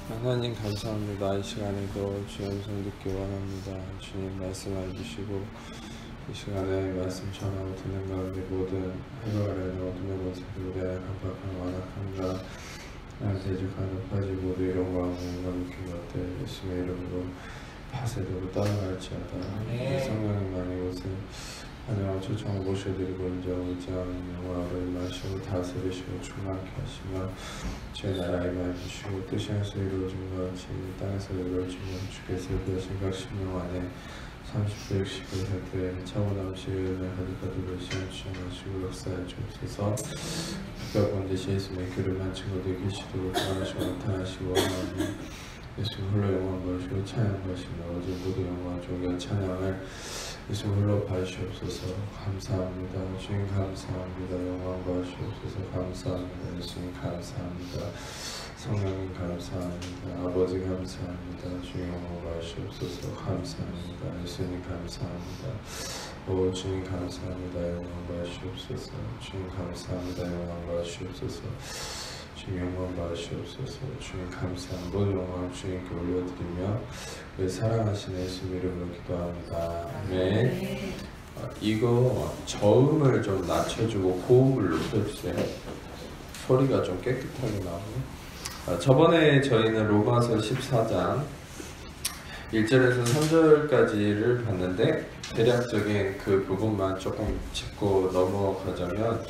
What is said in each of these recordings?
하나님 감사합니다. 이 시간에도 주의 음성 듣기 원합니다. 주님 말씀해 주시고 이 시간에 말씀 전하고 듣는 가운데 모든 해가 아래는 어둠의 모습으로 내 강박한 완악함과 나를 대적하는 파지 모두 이런 마음을 느낀 것들 예수의 이름으로 파쇄되고 떠나갈지어다. 성령님만 이곳에 하나님 초청을 모셔드리고 인정하고 의지하는 영광을 마시고 다스리시고 충만케 하시며 주의 나라에 임하시고 뜻이 하늘에서 이루어진 것 같이 땅에서 이루어진 것 주께서 그하신 각 십년 안에 30배 60배 할 차고남 시간을 가득가득 시간 주시고 역사에 주옵소서. 특별 본듯이 예수님의 교를 마친 것들 계시도록 구하시고 나타나시고 하나님 예수 홀로 영광 받으시고 찬양 받으시며 어제 모두 영광 존귀한 찬양을 예수 홀로 받으시옵소서. 감사합니다. 주님 감사합니다. 영광 받으시옵소서. 감사합니다. 예수님 감사합니다. 성령님 감사합니다. 아버지 감사합니다. 주님 영광 받으시옵소서. 감사합니다. 예수님 감사합니다. 오 주님 감사합니다. 영광 받으시옵소서. 주님 감사합니다. 영광 받으시옵소서. 주님 영광 받으시옵소서. 주님 감사합니다. 모든 영광을 주님께 올려드리며 우리 사랑하시는 예수 이름으로 기도합니다. 아멘. 이거 저음을 좀 낮춰주고 고음을 높여주세요. 소리가 좀 깨끗하게 나오네. 저번에 저희는 로마서 14장 1절에서 3절까지를 봤는데 대략적인 그 부분만 조금 짚고 넘어가자면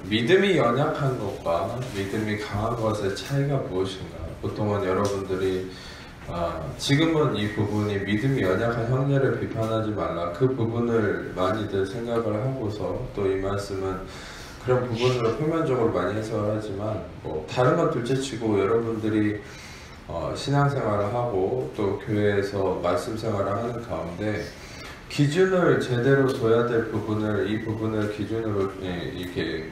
믿음이 연약한 것과 믿음이 강한 것의 차이가 무엇인가? 보통은 여러분들이 지금은 이 부분이 믿음이 연약한 형제를 비판하지 말라 그 부분을 많이들 생각을 하고서 또 이 말씀은 그런 부분으로 표면적으로 많이 해석을 하지만 뭐 다른 건 둘째치고 여러분들이 신앙생활을 하고 또 교회에서 말씀 생활을 하는 가운데 기준을 제대로 둬야 될 부분을 이 부분을 기준으로 이렇게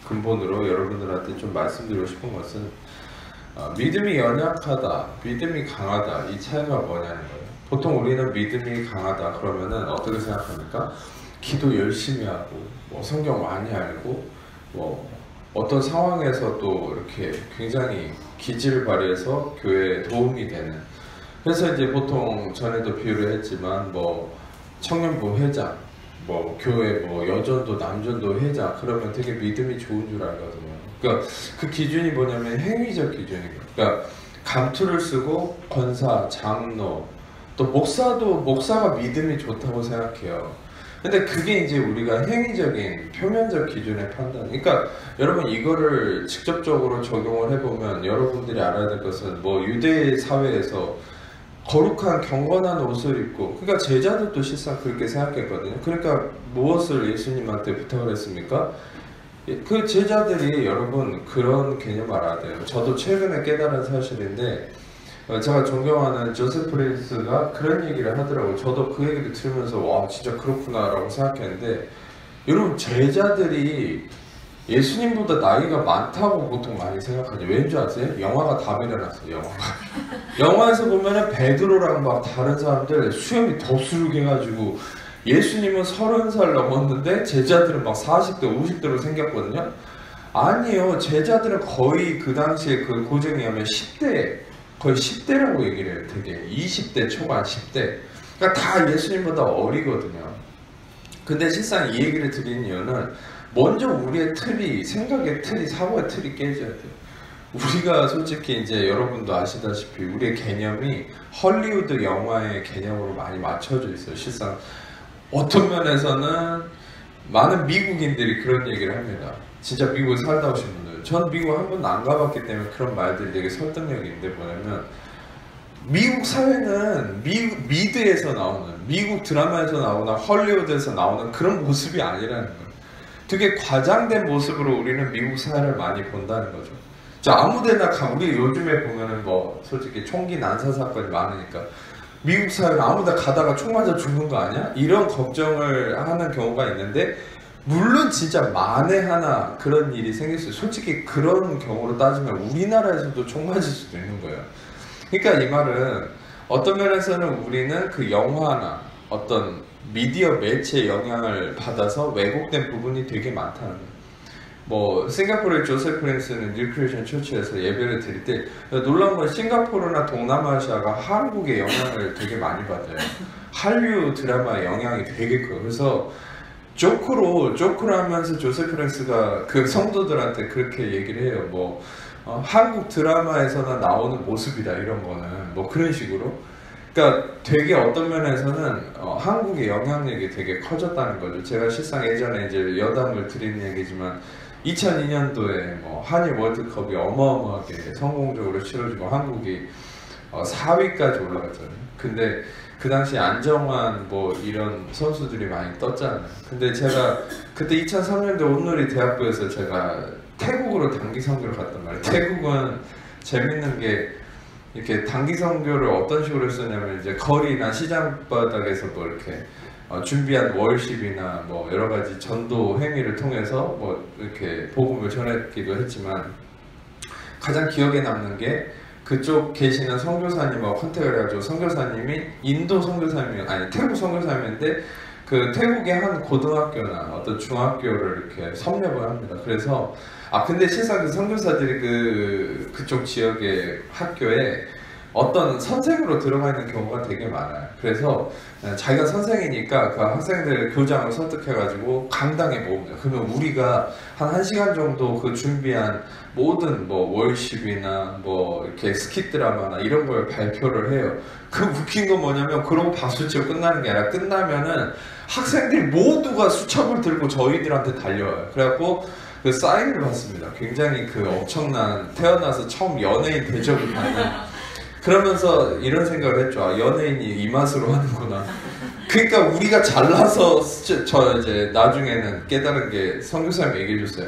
근본으로 여러분들한테 좀 말씀드리고 싶은 것은 믿음이 연약하다, 믿음이 강하다 이 차이가 뭐냐는 거예요. 보통 우리는 믿음이 강하다 그러면은 어떻게 생각합니까? 기도 열심히 하고 뭐 성경 많이 알고 뭐 어떤 상황에서 또 이렇게 굉장히 기질을 발휘해서 교회에 도움이 되는 그래서 이제 보통 전에도 비유를 했지만 뭐 청년부 회장 뭐 교회 뭐 여전도 남전도 회장 그러면 되게 믿음이 좋은 줄 알거든요. 그러니까 그 기준이 뭐냐면 행위적 기준이에요. 그러니까 감투를 쓰고 권사, 장로 또 목사가 믿음이 좋다고 생각해요. 근데 그게 이제 우리가 행위적인 표면적 기준의 판단. 그러니까 여러분 이거를 직접적으로 적용을 해보면 여러분들이 알아야 될 것은 뭐 유대 사회에서 거룩한 경건한 옷을 입고 그러니까 제자들도 실상 그렇게 생각했거든요. 그러니까 무엇을 예수님한테 부탁을 했습니까? 그 제자들이 여러분 그런 개념 알아야 돼요. 저도 최근에 깨달은 사실인데 제가 존경하는 조세프 프린스가 그런 얘기를 하더라고요. 저도 그 얘기를 들으면서 와 진짜 그렇구나 라고 생각했는데 여러분 제자들이 예수님보다 나이가 많다고 보통 많이 생각하죠. 왠지 아세요? 영화가 다 변해놨어요. 영화에서 보면은 베드로랑 막 다른 사람들 수염이 덥수룩 해가지고 예수님은 30살 넘었는데 제자들은 막 40대 50대로 생겼거든요. 아니요. 제자들은 거의 그 당시에 그 고정에 하면 10대 거의 10대라고 얘기를 해요. 되게 20대 초반 10대 그러니까 다 예수님보다 어리거든요. 근데 실상 이 얘기를 드리는 이유는 먼저 우리의 틀이 생각의 틀이 사고의 틀이 깨져야 돼요. 우리가 솔직히 이제 여러분도 아시다시피 우리의 개념이 헐리우드 영화의 개념으로 많이 맞춰져 있어요. 실상 어떤 면에서는 많은 미국인들이 그런 얘기를 합니다. 진짜 미국에 살다 오신 분들 전 미국 한 번도 안 가봤기 때문에 그런 말들이 되게 설득력이 있는데 뭐냐면 미국 사회는 미드에서 나오는 미국 드라마에서 나오나 헐리우드에서 나오는 그런 모습이 아니라는 거예요. 되게 과장된 모습으로 우리는 미국 사회를 많이 본다는 거죠. 자 아무데나 우리 요즘에 보면은 뭐 솔직히 총기 난사 사건이 많으니까 미국 사회는 아무데나 가다가 총 맞아 죽는 거 아니야? 이런 걱정을 하는 경우가 있는데 물론 진짜 만에 하나 그런 일이 생길 수 있어요. 솔직히 그런 경우로 따지면 우리나라에서도 총 맞을 수도 있는 거예요. 그러니까 이 말은 어떤 면에서는 우리는 그 영화나 어떤 미디어 매체의 영향을 받아서 왜곡된 부분이 되게 많다는 거예요. 뭐 싱가포르의 조셉 프린스는 뉴크리스천 처치에서 예배를 드릴 때 놀라운 건 싱가포르나 동남아시아가 한국의 영향을 되게 많이 받아요. 한류 드라마의 영향이 되게 커요. 그래서 조크로 하면서 조셉 프린스가 그 성도들한테 그렇게 얘기를 해요. 뭐 한국 드라마에서나 나오는 모습이다 이런 거는 뭐 그런 식으로. 그러니까 되게 어떤 면에서는 한국의 영향력이 되게 커졌다는 거죠. 제가 실상 예전에 이제 여담을 드린 얘기지만 2002년도에 뭐 한일 월드컵이 어마어마하게 성공적으로 치러지고 한국이 4위까지 올라갔잖아요. 근데 그 당시 안정환 뭐 이런 선수들이 많이 떴잖아요. 근데 제가 그때 2003년도 온누리 대학부에서 제가 태국으로 단기 선교를 갔단 말이에요. 태국은 재밌는 게 이렇게 단기 선교를 어떤 식으로 했었냐면 이제 거리나 시장 바닥에서 뭐 이렇게 준비한 월십이나 뭐 여러 가지 전도 행위를 통해서 뭐 이렇게 복음을 전했기도 했지만 가장 기억에 남는 게 그쪽 계시는 선교사님하고 컨택을 해가지고 선교사님이 인도 선교사님이 아니 태국 선교사님인데 그 태국의 한 고등학교나 어떤 중학교를 이렇게 섭렵을 합니다. 그래서 근데 실상 그 선교사들이 그쪽 지역의 학교에 어떤 선생으로 들어가 있는 경우가 되게 많아요. 그래서 자기가 선생이니까 그 학생들 교장을 설득해가지고 강당에 모읍니다. 그러면 우리가 한 1시간 정도 그 준비한 모든 뭐 월십이나 뭐 이렇게 스킷 드라마나 이런 걸 발표를 해요. 그 웃긴 건 뭐냐면 그러고 박수 치고 끝나는 게 아니라 끝나면은 학생들이 모두가 수첩을 들고 저희들한테 달려와요. 그래갖고 그 사인을 받습니다. 굉장히 그 엄청난 태어나서 처음 연예인 대접을 받는. 그러면서 이런 생각을 했죠. 연예인이 이 맛으로 하는구나. 그러니까 우리가 잘나서 저 이제 나중에는 깨달은 게 선교사님이 얘기해 줬어요.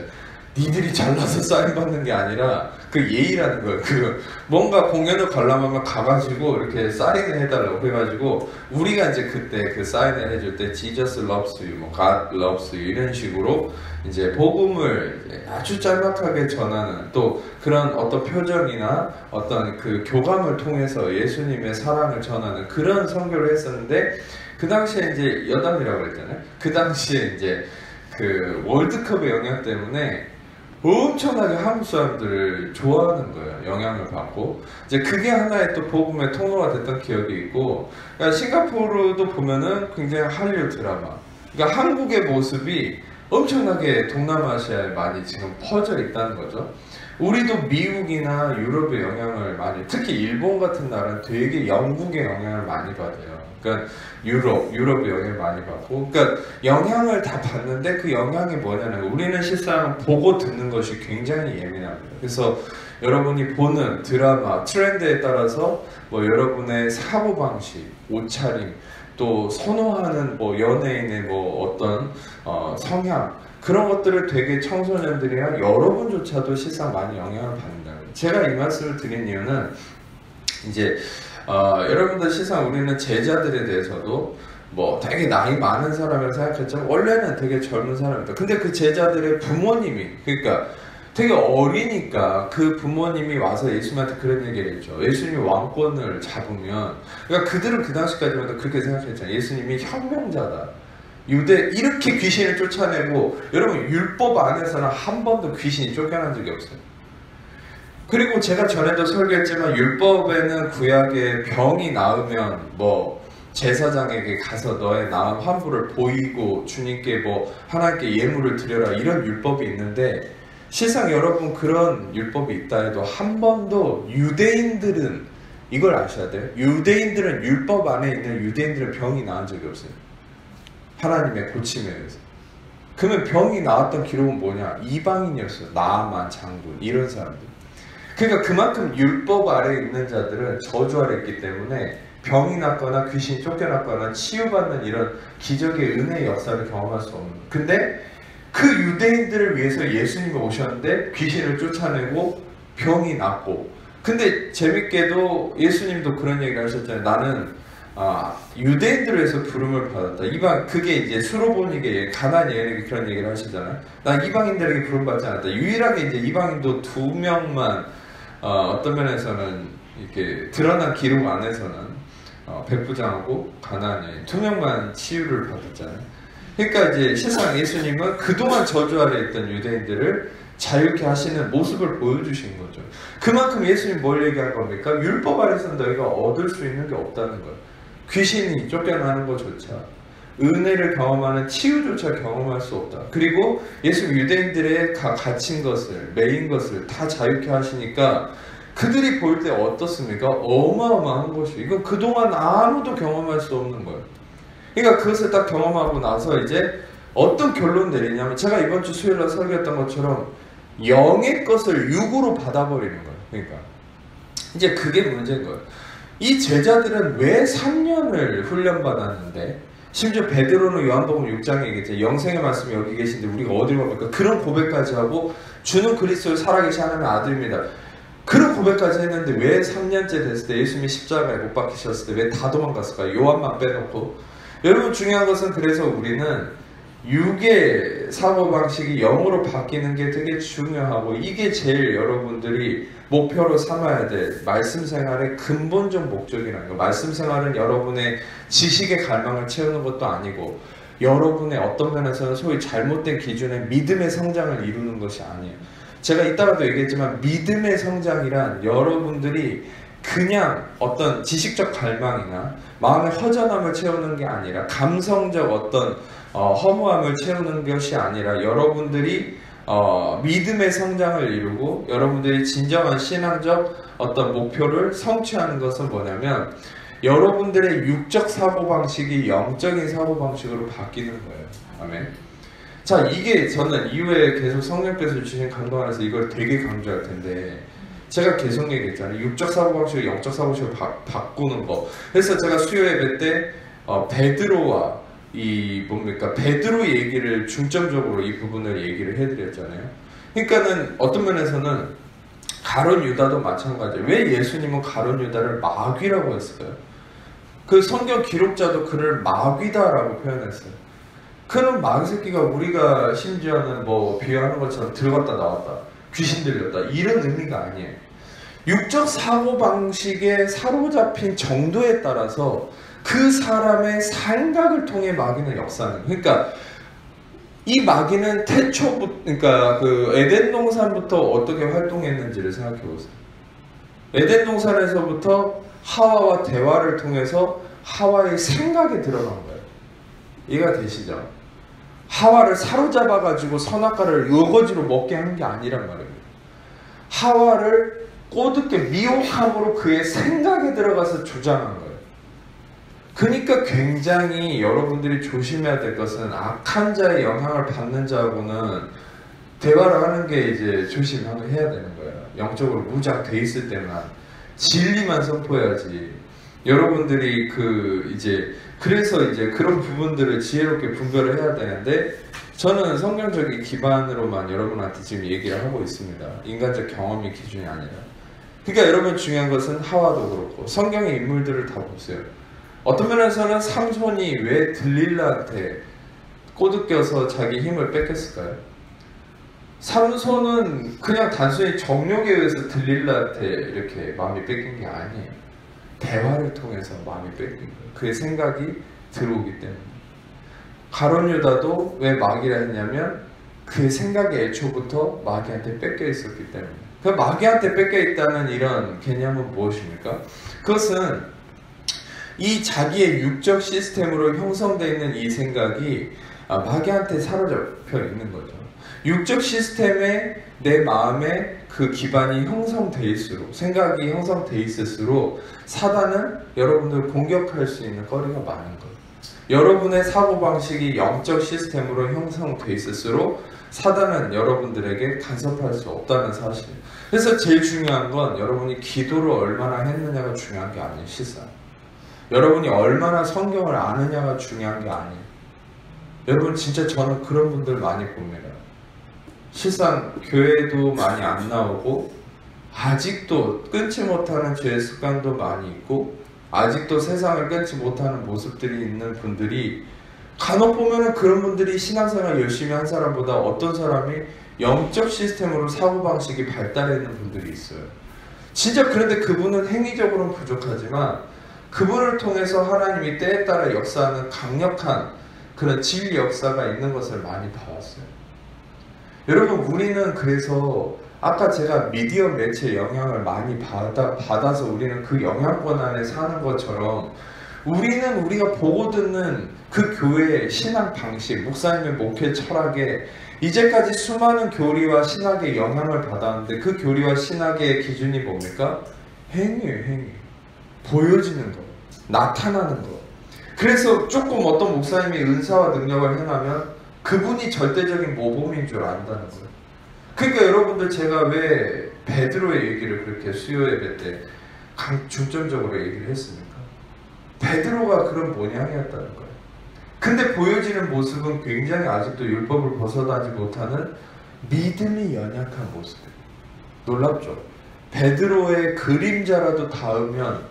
니들이 잘나서 사인 받는 게 아니라 그 예의라는 거예요. 그 뭔가 공연을 가려면 가가지고 이렇게 사인을 해달라고 그래가지고 우리가 이제 그때 그 사인을 해줄 때 Jesus loves you, 뭐 God loves you 이런 식으로 이제 복음을 아주 짤막하게 전하는 또 그런 어떤 표정이나 어떤 그 교감을 통해서 예수님의 사랑을 전하는 그런 선교를 했었는데 그 당시에 이제 여담이라고 그랬잖아요. 그 당시에 이제 그 월드컵의 영향 때문에 엄청나게 한국 사람들을 좋아하는 거예요. 영향을 받고 이제 그게 하나의 또 복음의 통로가 됐던 기억이 있고 그러니까 싱가포르도 보면은 굉장히 한류 드라마 그러니까 한국의 모습이 엄청나게 동남아시아에 많이 지금 퍼져 있다는 거죠. 우리도 미국이나 유럽의 영향을 많이 특히 일본 같은 나라는 되게 영국의 영향을 많이 받아요. 그러니까 유럽의 영향을 많이 받고 그러니까 영향을 다 받는데 그 영향이 뭐냐면 우리는 실상 보고 듣는 것이 굉장히 예민합니다. 그래서 여러분이 보는 드라마, 트렌드에 따라서 뭐 여러분의 사고방식, 옷차림 또 선호하는 뭐 연예인의 뭐 어떤 성향 그런 것들을 되게 청소년들이나 여러분조차도 실상 많이 영향을 받는다. 제가 이 말씀을 드린 이유는 이제 여러분들 실상 우리는 제자들에 대해서도 뭐 되게 나이 많은 사람이라고 생각했지만 원래는 되게 젊은 사람이다. 근데 그 제자들의 부모님이 그러니까 되게 어리니까 그 부모님이 와서 예수님한테 그런 얘기를 했죠. 예수님이 왕권을 잡으면 그러니까 그들은 그 당시까지만 해도 그렇게 생각했잖아요. 예수님이 혁명자다. 유대 이렇게 귀신을 쫓아내고 여러분 율법 안에서는 한 번도 귀신이 쫓겨난 적이 없어요. 그리고 제가 전에도 설교했지만 율법에는 구약에 병이 나으면 뭐 제사장에게 가서 너의 나음 환부를 보이고 주님께 뭐 하나님께 예물을 드려라 이런 율법이 있는데 실상 여러분 그런 율법이 있다 해도 한 번도 유대인들은 이걸 아셔야 돼요. 유대인들은 율법 안에 있는 유대인들은 병이 나은 적이 없어요. 하나님의 고침에 의해서. 그러면 병이 나왔던 기록은 뭐냐? 이방인이었어요. 나아만 장군 이런 사람들. 그러니까 그만큼 율법 아래에 있는 자들은 저주 아래에 있기 때문에 병이 났거나 귀신이 쫓겨났거나 치유받는 이런 기적의 은혜의 역사를 경험할 수 없는 거예요. 근데 그 유대인들을 위해서 예수님이 오셨는데 귀신을 쫓아내고 병이 났고 근데 재밌게도 예수님도 그런 얘기를 하셨잖아요. 나는 유대인들을 위해서 부름을 받았다. 이방 그게 이제 수로보니게 가나니엘에게 그런 얘기를 하시잖아요. 난 이방인들에게 부름받지 않았다. 유일하게 이제 이방인도 2명만 어떤 면에서는 이렇게 드러난 기록 안에서는 백부장하고 가나니엘 2명만 치유를 받았잖아요. 그러니까 이제 실상 예수님은 그동안 저주 아래 있던 유대인들을 자유케 하시는 모습을 보여주신 거죠. 그만큼 예수님 뭘 얘기한 겁니까? 율법 아래서 너희가 얻을 수 있는 게 없다는 거예요. 귀신이 쫓겨나는 것조차, 은혜를 경험하는 치유조차 경험할 수 없다. 그리고 예수 유대인들의 갇힌 것을, 매인 것을 다 자유케 하시니까 그들이 볼 때 어떻습니까? 어마어마한 것이에요. 이건 그동안 아무도 경험할 수 없는 거예요. 그러니까 그것을 딱 경험하고 나서 이제 어떤 결론 내리냐면, 제가 이번 주 수요일날 설교했던 것처럼 영의 것을 육으로 받아버리는 거예요. 그러니까 이제 그게 문제인 거예요. 이 제자들은 왜 3년을 훈련받았는데, 심지어 베드로는 요한복음 6장에 얘기했죠. 영생의 말씀이 여기 계신데 우리가 어디로 갑니까? 그런 고백까지 하고, 주는 그리스도의 살아계신 하나님의 아들입니다. 그런 고백까지 했는데 왜 3년째 됐을 때, 예수님이 십자가에 못 박히셨을 때 왜 다 도망갔을까요? 요한만 빼놓고. 여러분, 중요한 것은, 그래서 우리는 육의 사고방식이 영으로 바뀌는 게 되게 중요하고, 이게 제일 여러분들이 목표로 삼아야 될 말씀 생활의 근본적 목적이라는 거. 말씀 생활은 여러분의 지식의 갈망을 채우는 것도 아니고, 여러분의 어떤 면에서는 소위 잘못된 기준의 믿음의 성장을 이루는 것이 아니에요. 제가 이따가도 얘기했지만, 믿음의 성장이란 여러분들이 그냥 어떤 지식적 갈망이나 마음의 허전함을 채우는 게 아니라, 감성적 어떤 허무함을 채우는 것이 아니라, 여러분들이 믿음의 성장을 이루고 여러분들이 진정한 신앙적 어떤 목표를 성취하는 것은 뭐냐면, 여러분들의 육적 사고방식이 영적인 사고방식으로 바뀌는 거예요. 아멘. 자, 이게 저는 이후에 계속 성령께서 주신 강도 안에서 이걸 되게 강조할 텐데, 제가 계속 얘기했잖아요. 육적 사고방식을 영적 사고방식으로 바꾸는 거. 그래서 제가 수요 예배 때 베드로와 베드로 얘기를 중점적으로 이 부분을 얘기를 해드렸잖아요. 그러니까는 어떤 면에서는 가룟 유다도 마찬가지예요. 왜 예수님은 가룟 유다를 마귀라고 했을까요? 그 성경 기록자도 그를 마귀다라고 표현했어요. 그는 마귀 새끼가, 우리가 심지어는 뭐 비유하는 것처럼 들어갔다 나왔다, 귀신 들렸다, 이런 의미가 아니에요. 육적 사고방식에 사로잡힌 정도에 따라서 그 사람의 생각을 통해 마귀는 역사하는. 그러니까 이 마귀는 그러니까 그 에덴 동산부터 어떻게 활동했는지를 생각해 보세요. 에덴 동산에서부터 하와와 대화를 통해서 하와의 생각에 들어간 거예요. 이해가 되시죠? 하와를 사로잡아 가지고 선악과를 어거지로 먹게 한 게 아니란 말입니다. 하와를 꼬드게 미혹함으로 그의 생각에 들어가서 조장한 거예요. 그러니까 굉장히 여러분들이 조심해야 될 것은, 악한 자의 영향을 받는 자하고는 대화를 하는 게 이제 조심하면 해야 되는 거예요. 영적으로 무장돼 있을 때만 진리만 선포해야지. 여러분들이 그래서 이제 그런 부분들을 지혜롭게 분별을 해야 되는데, 저는 성경적인 기반으로만 여러분한테 지금 얘기를 하고 있습니다. 인간적 경험이 기준이 아니라. 그러니까 여러분, 중요한 것은 하와도 그렇고 성경의 인물들을 다 보세요. 어떤 면에서는 삼손이 왜 들릴라한테 꼬드겨서 자기 힘을 뺏겼을까요? 삼손은 그냥 단순히 정욕에 의해서 들릴라한테 이렇게 마음이 뺏긴 게 아니에요. 대화를 통해서 마음이 뺏긴 거예요. 그의 생각이 들어오기 때문에. 가룟 유다도 왜 마귀라 했냐면, 그의 생각이 애초부터 마귀한테 뺏겨 있었기 때문에. 그 마귀한테 뺏겨 있다는 이런 개념은 무엇입니까? 그것은 이 자기의 육적 시스템으로 형성되어 있는 이 생각이 마귀한테 사로잡혀 있는 거죠. 육적 시스템에 내 마음에 그 기반이 형성되어 있을수록, 생각이 형성되어 있을수록 사단은 여러분들을 공격할 수 있는 거리가 많은 거예요. 여러분의 사고방식이 영적 시스템으로 형성되어 있을수록 사단은 여러분들에게 간섭할 수 없다는 사실이에요. 그래서 제일 중요한 건 여러분이 기도를 얼마나 했느냐가 중요한 게 아니에요. 실상 여러분이 얼마나 성경을 아느냐가 중요한 게 아니에요. 여러분, 진짜 저는 그런 분들 많이 봅니다. 실상 교회도 많이 안 나오고, 아직도 끊지 못하는 죄의 습관도 많이 있고, 아직도 세상을 끊지 못하는 모습들이 있는 분들이, 간혹 보면은 그런 분들이 신앙생활 열심히 한 사람보다 어떤 사람이 영적 시스템으로 사고방식이 발달해 있는 분들이 있어요. 진짜. 그런데 그분은 행위적으로는 부족하지만 그분을 통해서 하나님이 때에 따라 역사하는 강력한 그런 진리 역사가 있는 것을 많이 봐왔어요. 여러분, 우리는 그래서 아까 제가 미디어 매체의 영향을 많이 받아서 우리는 그 영향권 안에 사는 것처럼, 우리는 우리가 보고 듣는 그 교회의 신앙 방식, 목사님의 목회 철학에 이제까지 수많은 교리와 신학의 영향을 받았는데, 그 교리와 신학의 기준이 뭡니까? 행위예요, 행위. 보여지는 거, 나타나는 거. 그래서 조금 어떤 목사님이 은사와 능력을 행하면 그분이 절대적인 모범인 줄 안다는 거예요. 그러니까 여러분들, 제가 왜 베드로의 얘기를 그렇게 수요 예배 때 중점적으로 얘기를 했습니까? 베드로가 그런 모양이었다는 거예요. 근데 보여지는 모습은 굉장히 아직도 율법을 벗어나지 못하는 믿음이 연약한 모습이에요. 놀랍죠? 베드로의 그림자라도 닿으면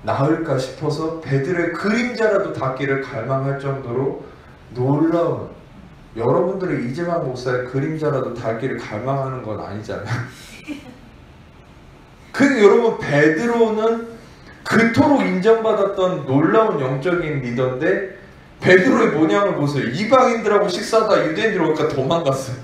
나을까 싶어서 베드로의 그림자라도 닿기를 갈망할 정도로 놀라운, 여러분들의 이재만 목사의 그림자라도 닿기를 갈망하는 건 아니잖아요. 근데 여러분, 베드로는 그토록 인정받았던 놀라운 영적인 리더인데, 베드로의 모양을 보세요. 이방인들하고 식사하다 유대인들 오니까 도망갔어요.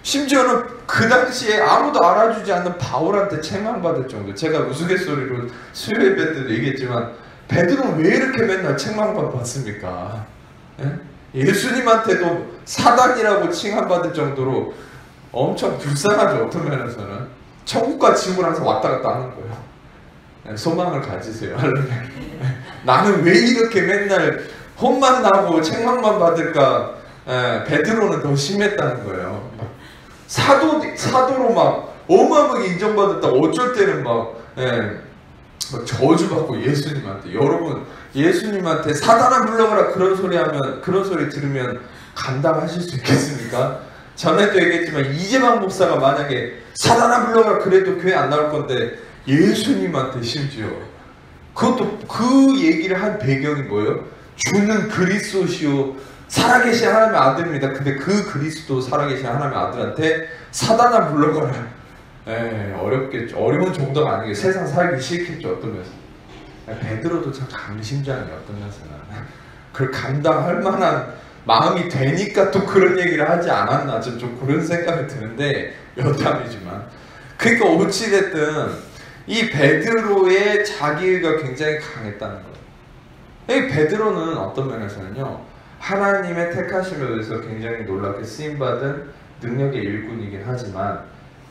심지어는 그 당시에 아무도 알아주지 않는 바울한테 책망받을 정도. 제가 우스갯소리로 수요 예배 때도 얘기했지만, 베드로는 왜 이렇게 맨날 책망받습니까? 예수님한테도 사단이라고 칭함받을 정도로 엄청 불쌍하죠. 어떤 면에서는 천국과 지옥을 항상 왔다 갔다 하는 거예요. 소망을 가지세요. 나는 왜 이렇게 맨날 혼만 나고 책망만 받을까? 베드로는 더 심했다는 거예요. 사도로 막 어마어마하게 인정받았다. 어쩔 때는 막 저주받고 예수님한테. 여러분, 예수님한테 사단아 물러가라 그런 소리 하면, 그런 소리 들으면 감당하실 수 있겠습니까? 전에도 얘기했지만 이재만 목사가 만약에 사단아 물러가라 그래도 교회 안 나올 건데, 예수님한테 심지어 그것도 그 얘기를 한 배경이 뭐예요? 주는 그리스도시요 살아계신 하나님의 아들입니다. 근데 그 그리스도 살아계신 하나님의 아들한테 사단아 물러가라. 어렵겠죠. 어려운 정도가 아니고 세상 살기 싫겠죠. 어떤 면에서. 베드로도 참 강심장이에요. 어떤 면에서는. 그걸 감당할 만한 마음이 되니까 또 그런 얘기를 하지 않았나, 좀 그런 생각이 드는데, 여담이지만. 그러니까 어찌됐든 이 베드로의 자기의가 굉장히 강했다는 거예요. 이 베드로는 어떤 면에서는요, 하나님의 택하심에 의해서 굉장히 놀랍게 쓰임받은 능력의 일꾼이긴 하지만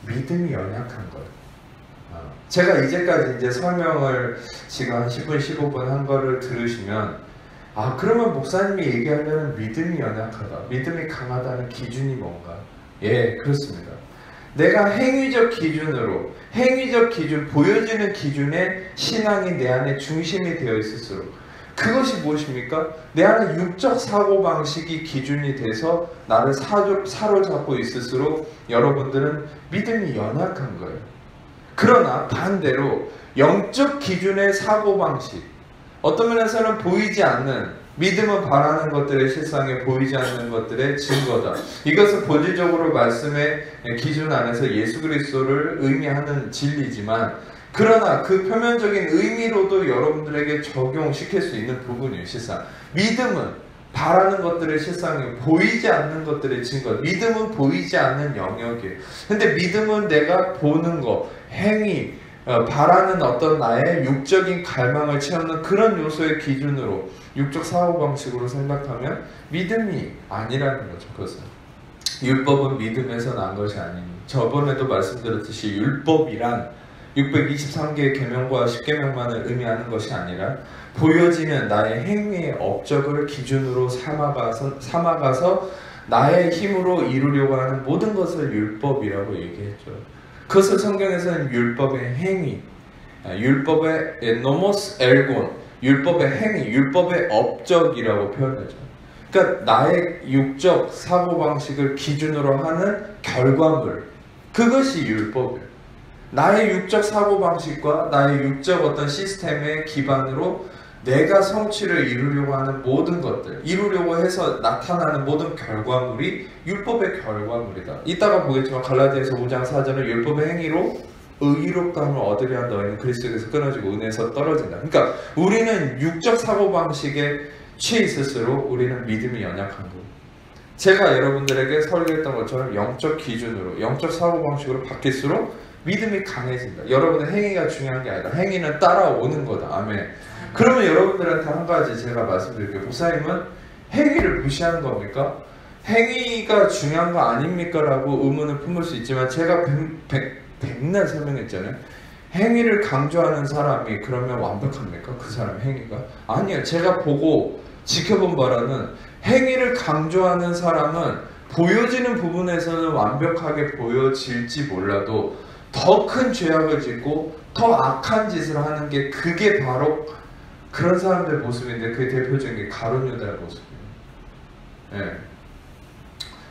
믿음이 연약한 거예요. 제가 이제까지 이제 설명을 지금 한 10분, 15분 한 거를 들으시면, 그러면 목사님이 얘기하려는 믿음이 연약하다, 믿음이 강하다는 기준이 뭔가? 예, 그렇습니다. 내가 행위적 기준, 보여지는 기준에 신앙이 내 안에 중심이 되어 있을수록, 그것이 무엇입니까? 내 안에 육적 사고방식이 기준이 돼서 나를 사로잡고 있을수록 여러분들은 믿음이 연약한 거예요. 그러나 반대로 영적 기준의 사고방식, 어떤 면에서는 보이지 않는, 믿음은 바라는 것들의 실상에 보이지 않는 것들의 증거다. 이것은 본질적으로 말씀의 기준 안에서 예수 그리스도를 의미하는 진리지만, 그러나 그 표면적인 의미로도 여러분들에게 적용시킬 수 있는 부분이에요. 실상 믿음은 바라는 것들의 실상이 보이지 않는 것들의 증거. 믿음은 보이지 않는 영역이에요. 근데 믿음은 내가 보는 거, 행위, 바라는 어떤 나의 육적인 갈망을 채우는 그런 요소의 기준으로, 육적 사고방식으로 생각하면 믿음이 아니라는 거죠. 그것은 율법은 믿음에서 난 것이 아니니, 저번에도 말씀드렸듯이 율법이란 623개의 계명과 10계명만을 의미하는 것이 아니라 보여지는 나의 행위의 업적을 기준으로 삼아가서 나의 힘으로 이루려고 하는 모든 것을 율법이라고 얘기했죠. 그것을 성경에서는 율법의 행위, 율법의 노모스 엘곤, 율법의 행위, 율법의 업적이라고 표현하죠. 그러니까 나의 육적 사고방식을 기준으로 하는 결과물, 그것이 율법이에요. 나의 육적 사고방식과 나의 육적 어떤 시스템의 기반으로 내가 성취를 이루려고 하는 모든 것들, 이루려고 해서 나타나는 모든 결과물이 율법의 결과물이다. 이따가 보겠지만 갈라디아서 5장 4절은 율법의 행위로 의롭다함을 얻으려 한 너희는 그리스도에서 끊어지고 은혜에서 떨어진다. 그러니까 우리는 육적 사고방식에 취해 있을수록 우리는 믿음이 연약한 거예요. 제가 여러분들에게 설계했던 것처럼 영적 기준으로, 영적 사고방식으로 바뀔수록 믿음이 강해진다. 여러분의 행위가 중요한 게 아니라 행위는 따라오는 거다. 아멘. 그러면 여러분들한테 한 가지 제가 말씀드릴게요. 목사님은 행위를 무시하는 겁니까? 행위가 중요한 거 아닙니까? 라고 의문을 품을 수 있지만 제가 백날 설명했잖아요. 행위를 강조하는 사람이 그러면 완벽합니까? 그 사람의 행위가? 아니에요. 제가 보고 지켜본 바로는 행위를 강조하는 사람은 보여지는 부분에서는 완벽하게 보여질지 몰라도 더 큰 죄악을 짓고 더 악한 짓을 하는 게 그게 바로 그런 사람들의 모습인데 그 대표적인 게 가룟 유다의 모습이에요. 네.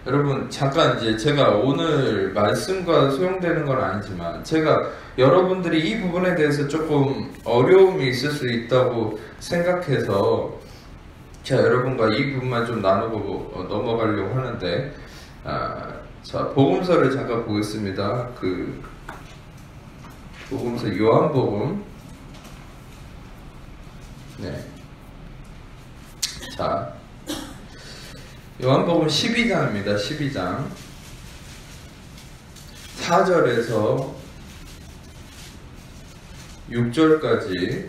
여러분 잠깐 이제 제가 오늘 말씀과 소용되는 건 아니지만 제가 여러분들이 이 부분에 대해서 조금 어려움이 있을 수 있다고 생각해서 제가 여러분과 이 부분만 좀 나누고 넘어가려고 하는데 자 복음서를 잠깐 보겠습니다. 그 복음서 요한복음 네. 자 요한복음 12장입니다. 12장 4절에서 6절까지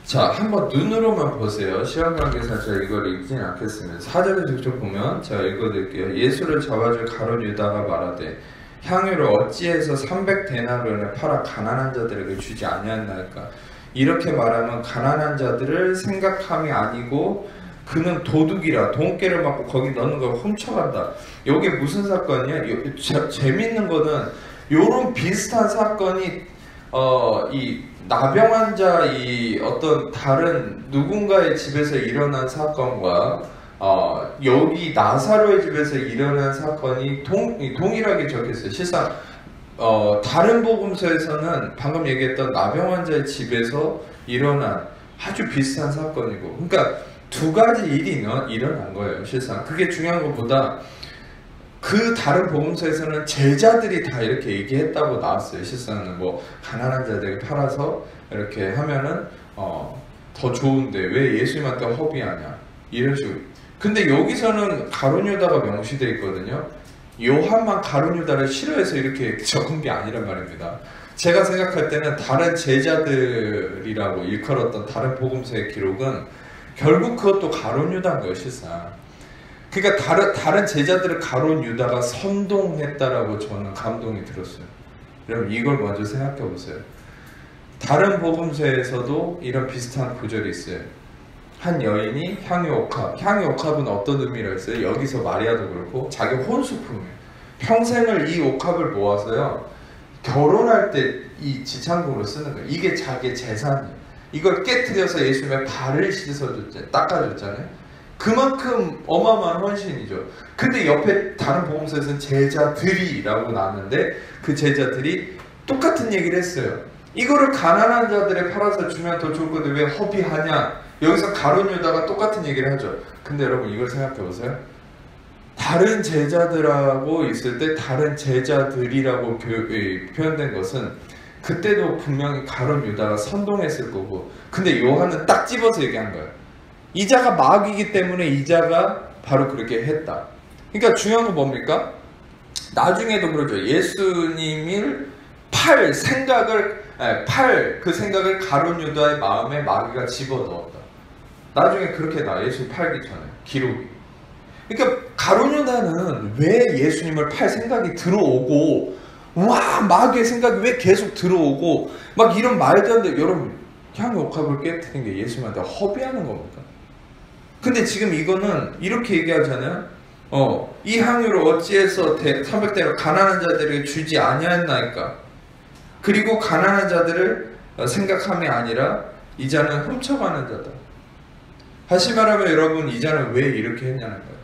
자 한번 눈으로만 보세요. 시간 관계상 제가 이걸 읽지는 않겠습니다. 4절에서 6절 보면 제가 읽어드릴게요. 예수를 잡아줄 가룟 유다가 말하되 향유를 어찌해서 300데나리온에 팔아 가난한 자들에게 주지 아니하나이까. 이렇게 말하면 가난한 자들을 생각함이 아니고 그는 도둑이라 돈깨를 맞고 거기 넣는 걸 훔쳐간다. 이게 무슨 사건이야? 재밌는 거는 요런 비슷한 사건이 이 나병 환자 이 어떤 다른 누군가의 집에서 일어난 사건과 여기 나사로의 집에서 일어난 사건이 동일하게 적혔어요. 실상 다른 복음서에서는 방금 얘기했던 나병 환자의 집에서 일어난 아주 비슷한 사건이고, 그러니까 두 가지 일이 일어난 거예요. 실상 그게 중요한 것보다 그 다른 복음서에서는 제자들이 다 이렇게 얘기했다고 나왔어요. 실상은 뭐 가난한 자들에게 팔아서 이렇게 하면은 더 좋은데 왜 예수님한테 허비하냐 이런 식으로. 근데 여기서는 가룟 유다가 명시되어 있거든요. 요한만 가룟 유다를 싫어해서 이렇게 적은 게 아니란 말입니다. 제가 생각할 때는 다른 제자들이라고 일컬었던 다른 복음서의 기록은 결국 그것도 가룟 유다인 거예요. 실상 그러니까 다른 제자들을 가룟 유다가 선동했다라고 저는 감동이 들었어요. 여러분 이걸 먼저 생각해 보세요. 다른 복음서에서도 이런 비슷한 구절이 있어요. 한 여인이 향유옥합은 어떤 의미로 했어요? 여기서 마리아도 그렇고 자기 혼수품이에요. 평생을 이 옥합을 모아서요 결혼할 때 이 지창금으로 쓰는 거예요. 이게 자기 재산이에요. 이걸 깨트려서 예수님의 발을 씻어줬잖아요. 닦아줬잖아요. 그만큼 어마어마한 헌신이죠. 근데 옆에 다른 복음서에서는 제자들이라고 나왔는데 그 제자들이 똑같은 얘기를 했어요. 이거를 가난한 자들에 팔아서 주면 더 좋을 건데 왜 허비하냐. 여기서 가룟 유다가 똑같은 얘기를 하죠. 근데 여러분 이걸 생각해 보세요. 다른 제자들하고 있을 때 다른 제자들이라고 표현된 것은 그때도 분명히 가룟 유다가 선동했을 거고, 근데 요한은 딱 집어서 얘기한 거예요. 이자가 마귀이기 때문에 이자가 바로 그렇게 했다. 그러니까 중요한 건 뭡니까? 나중에도 그러죠. 예수님을 팔 그 생각을 가룟 유다의 마음에 마귀가 집어넣었다. 나중에 그렇게 나와. 예수 팔기 전에 기록이. 그러니까 가룟 유다는 왜 예수님을 팔 생각이 들어오고 와 마귀의 생각이 왜 계속 들어오고 막 이런 말도 안 돼. 여러분 향유옥합을 깨뜨린 게 예수님한테 허비하는 겁니까? 근데 지금 이거는 이렇게 얘기하잖아요. 이 향유를 어찌해서 300대로 가난한 자들에게 주지 아니하였나이까. 그리고 가난한 자들을 생각함이 아니라 이자는 훔쳐가는 자다. 다시 말하면 여러분 이자는 왜 이렇게 했냐는 거예요.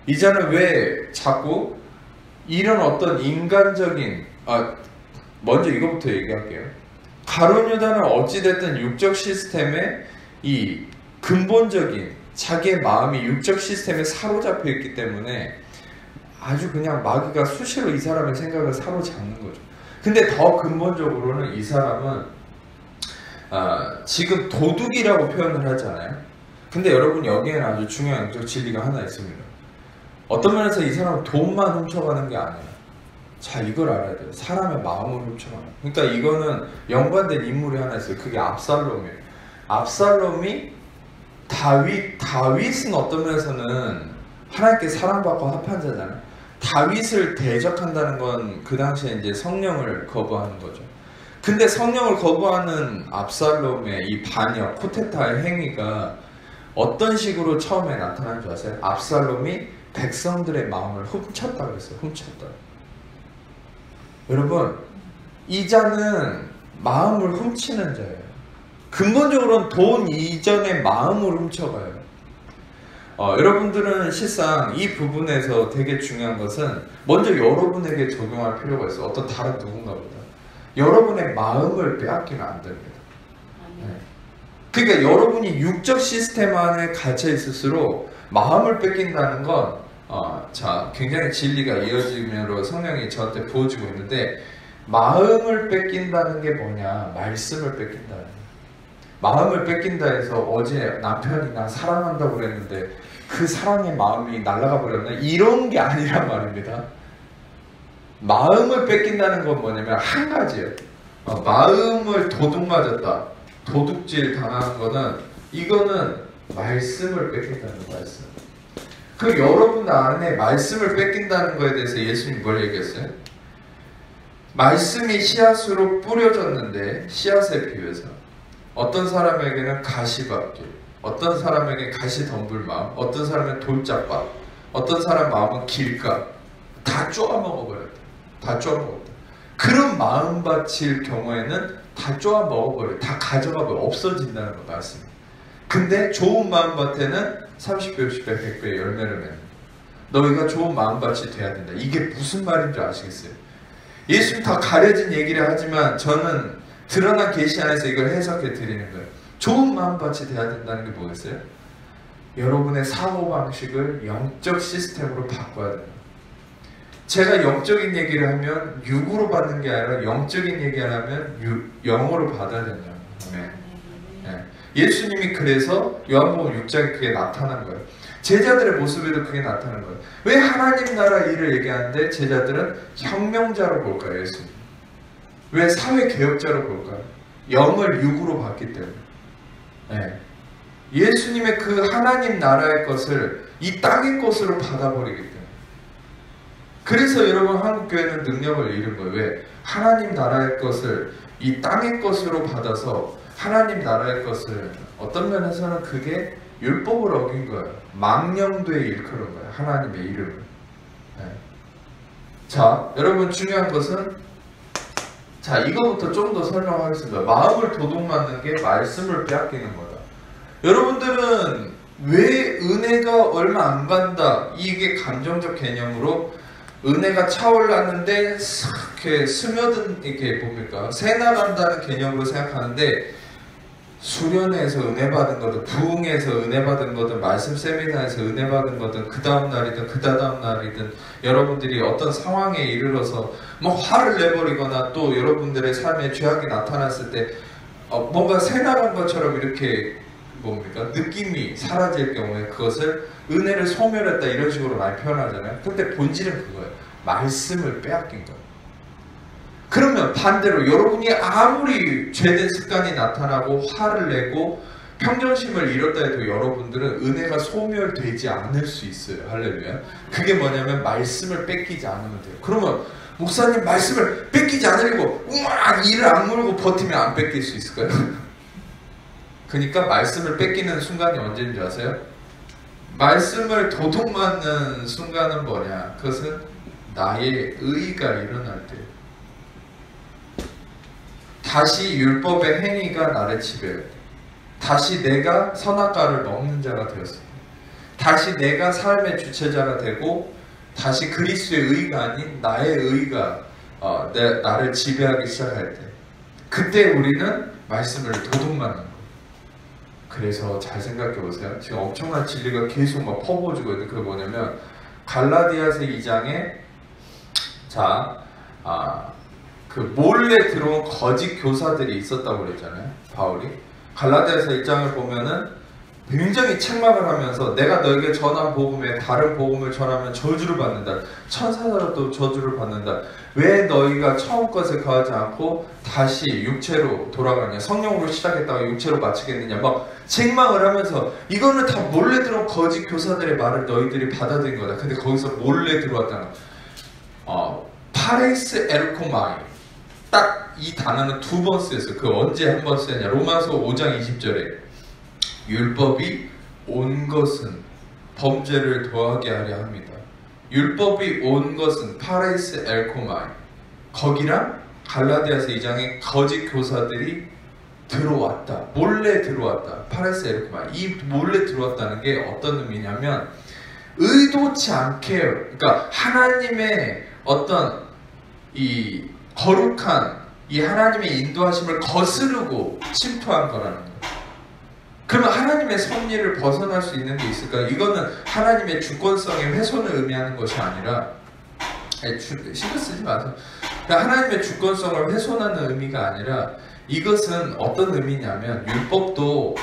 이자는 왜 자꾸 이런 어떤 인간적인 먼저 이것부터 얘기할게요. 가룟 유다는 어찌됐든 육적 시스템에 이 근본적인 자기의 마음이 육적 시스템에 사로잡혀 있기 때문에 아주 그냥 마귀가 수시로 이 사람의 생각을 사로잡는 거죠. 근데 더 근본적으로는 이 사람은 지금 도둑이라고 표현을 하잖아요. 근데 여러분 여기에는 아주 중요한 영적 진리가 하나 있습니다. 어떤 면에서 이 사람은 돈만 훔쳐가는 게 아니에요. 자, 이걸 알아야 돼요. 사람의 마음을 훔쳐가는. 그러니까 이거는 연관된 인물이 하나 있어요. 그게 압살롬이에요. 압살롬이 다윗은 어떤 면에서는 하나님께 사랑받고 합한 자잖아요. 다윗을 대적한다는 건 그 당시에 이제 성령을 거부하는 거죠. 근데 성령을 거부하는 압살롬의 이 반역, 쿠데타의 행위가 어떤 식으로 처음에 나타난 줄 아세요? 압살롬이 백성들의 마음을 훔쳤다 그랬어요. 훔쳤다. 여러분, 이 자는 마음을 훔치는 자예요. 근본적으로는 돈 이전의 마음을 훔쳐가요. 여러분들은 실상 이 부분에서 되게 중요한 것은 먼저 여러분에게 적용할 필요가 있어요. 어떤 다른 누군가보다. 여러분의 마음을 빼앗기면 안 됩니다. 네. 그러니까 여러분이 육적 시스템 안에 갇혀 있을수록 마음을 뺏긴다는 건 굉장히 진리가 이어지므로 성령이 저한테 부어지고 있는데, 마음을 뺏긴다는 게 뭐냐? 말씀을 뺏긴다. 마음을 뺏긴다 해서 어제 남편이나 사랑한다고 그랬는데 그 사랑의 마음이 날아가 버렸나? 이런 게 아니란 말입니다. 마음을 뺏긴다는 건 뭐냐면 한 가지예요. 마음을 도둑 맞았다, 도둑질 당하는 거는, 이거는 말씀을 뺏긴다는 거예요. 말씀. 그 여러분 안에 말씀을 뺏긴다는 거에 대해서 예수님이 뭘 얘기했어요? 말씀이 씨앗으로 뿌려졌는데, 씨앗에 비유해서 어떤 사람에게는 가시밭길, 어떤 사람에게 가시덤불 마음, 어떤 사람은 돌짝밭, 어떤 사람 마음은 길가, 다 쪼아먹어버렸다. 다 쪼아먹었다. 그런 마음 바칠 경우에는 다 쪼아먹어버려, 다 가져가버려, 없어진다는 거 말씀이. 근데 좋은 마음밭에는 30배, 60배, 100배 열매를 맺는. 너희가 좋은 마음밭이 돼야 된다. 이게 무슨 말인 줄 아시겠어요? 예수님 다 가려진 얘기를 하지만 저는 드러난 계시 안에서 이걸 해석해 드리는 거예요. 좋은 마음밭이 돼야 된다는 게 뭐겠어요? 여러분의 사고방식을 영적 시스템으로 바꿔야 돼요. 제가 영적인 얘기를 하면 육으로 받는 게 아니라 영적인 얘기를 하면 영어로 받아야 된다. 네. 예수님이 그래서 요한복음 6장에 그게 나타난 거예요. 제자들의 모습에도 그게 나타난 거예요. 왜 하나님 나라 일을 얘기하는데 제자들은 혁명자로 볼까요? 예수님. 왜 사회개혁자로 볼까요? 영을 육으로 봤기 때문에. 네. 예수님의 그 하나님 나라의 것을 이 땅의 것으로 받아버리기 때문에. 그래서 여러분 한국교회는 능력을 잃은 거예요. 왜? 하나님 나라의 것을 이 땅의 것으로 받아서 하나님 나라의 것을 어떤 면에서는 그게 율법을 어긴 거예요. 망령되이 일컬은 거예요. 하나님의 이름을. 네. 자, 여러분 중요한 것은, 자, 이거부터 좀 더 설명하겠습니다. 마음을 도둑맞는 게 말씀을 빼앗기는 거다. 여러분들은 왜 은혜가 얼마 안 간다, 이게 감정적 개념으로 은혜가 차올랐는데 이렇게 스며든, 이게 뭡니까? 새 나간다는 개념으로 생각하는데, 수련회에서 은혜 받은 거든, 부흥에서 은혜 받은 거든, 말씀 세미나에서 은혜 받은 거든, 그 다음 날이든 그 다음 날이든 여러분들이 어떤 상황에 이르러서 뭐 화를 내버리거나 또 여러분들의 삶에 죄악이 나타났을 때 뭔가 새 나간 것처럼 이렇게 뭡니까? 느낌이 사라질 경우에 그것을 은혜를 소멸했다, 이런 식으로 많이 표현하잖아요. 근데 본질은 그거예요. 말씀을 빼앗긴 거예요. 그러면 반대로 여러분이 아무리 죄된 습관이 나타나고 화를 내고 평정심을 잃었다 해도 여러분들은 은혜가 소멸되지 않을 수 있어요. 할렐루야. 그게 뭐냐면 말씀을 뺏기지 않으면 돼요. 그러면 목사님 말씀을 뺏기지 않으려고 우악 이를 악물고 버티면 안 뺏길 수 있을까요? 그러니까 말씀을 뺏기는 순간이 언제인지 아세요? 말씀을 도둑맞는 순간은 뭐냐? 그것은 나의 의가 일어날 때, 다시 율법의 행위가 나를 지배할 때, 다시 내가 선악과를 먹는 자가 되었을 때, 다시 내가 삶의 주체자가 되고 다시 그리스도의 의가 아닌 나의 의가 나를 지배하기 시작할 때, 그때 우리는 말씀을 도둑맞는 거예요. 그래서 잘 생각해 보세요. 지금 엄청난 진리가 계속 막 퍼부어지고 있는데, 그게 뭐냐면 갈라디아서 2장에 그 몰래 들어온 거짓 교사들이 있었다고 그랬잖아요. 바울이 갈라디아서 1장을 보면은 굉장히 책망을 하면서 내가 너에게 전한 복음에 다른 복음을 전하면 저주를 받는다. 천사라도 저주를 받는다. 왜 너희가 처음 것에 거하지 않고 다시 육체로 돌아가냐. 성령으로 시작했다가 육체로 마치겠느냐. 막 책망을 하면서 이거는 다 몰래 들어온 거짓 교사들의 말을 너희들이 받아들인 거다. 근데 거기서 몰래 들어왔다는 파레스 에르코마이, 딱 이 단어는 2번 쓰였어요. 그 언제 한 번 쓰였냐. 로마서 5장 20절에 율법이 온 것은 범죄를 더하게 하려 합니다. 율법이 온 것은 파레스 엘코마이, 거기랑 갈라디아서 2장에 거짓 교사들이 들어왔다. 몰래 들어왔다. 파레스 엘코마이. 이 몰래 들어왔다는 게 어떤 의미냐면 의도치 않게, 그러니까 하나님의 어떤 이 거룩한 이 하나님의 인도하심을 거스르고 침투한 거라는 거예요. 그러면 하나님의 섭리를 벗어날 수 있는 게 있을까? 이거는 하나님의 주권성의 훼손을 의미하는 것이 아니라, 신경 쓰지 마세요. 하나님의 주권성을 훼손하는 의미가 아니라, 이것은 어떤 의미냐면 율법도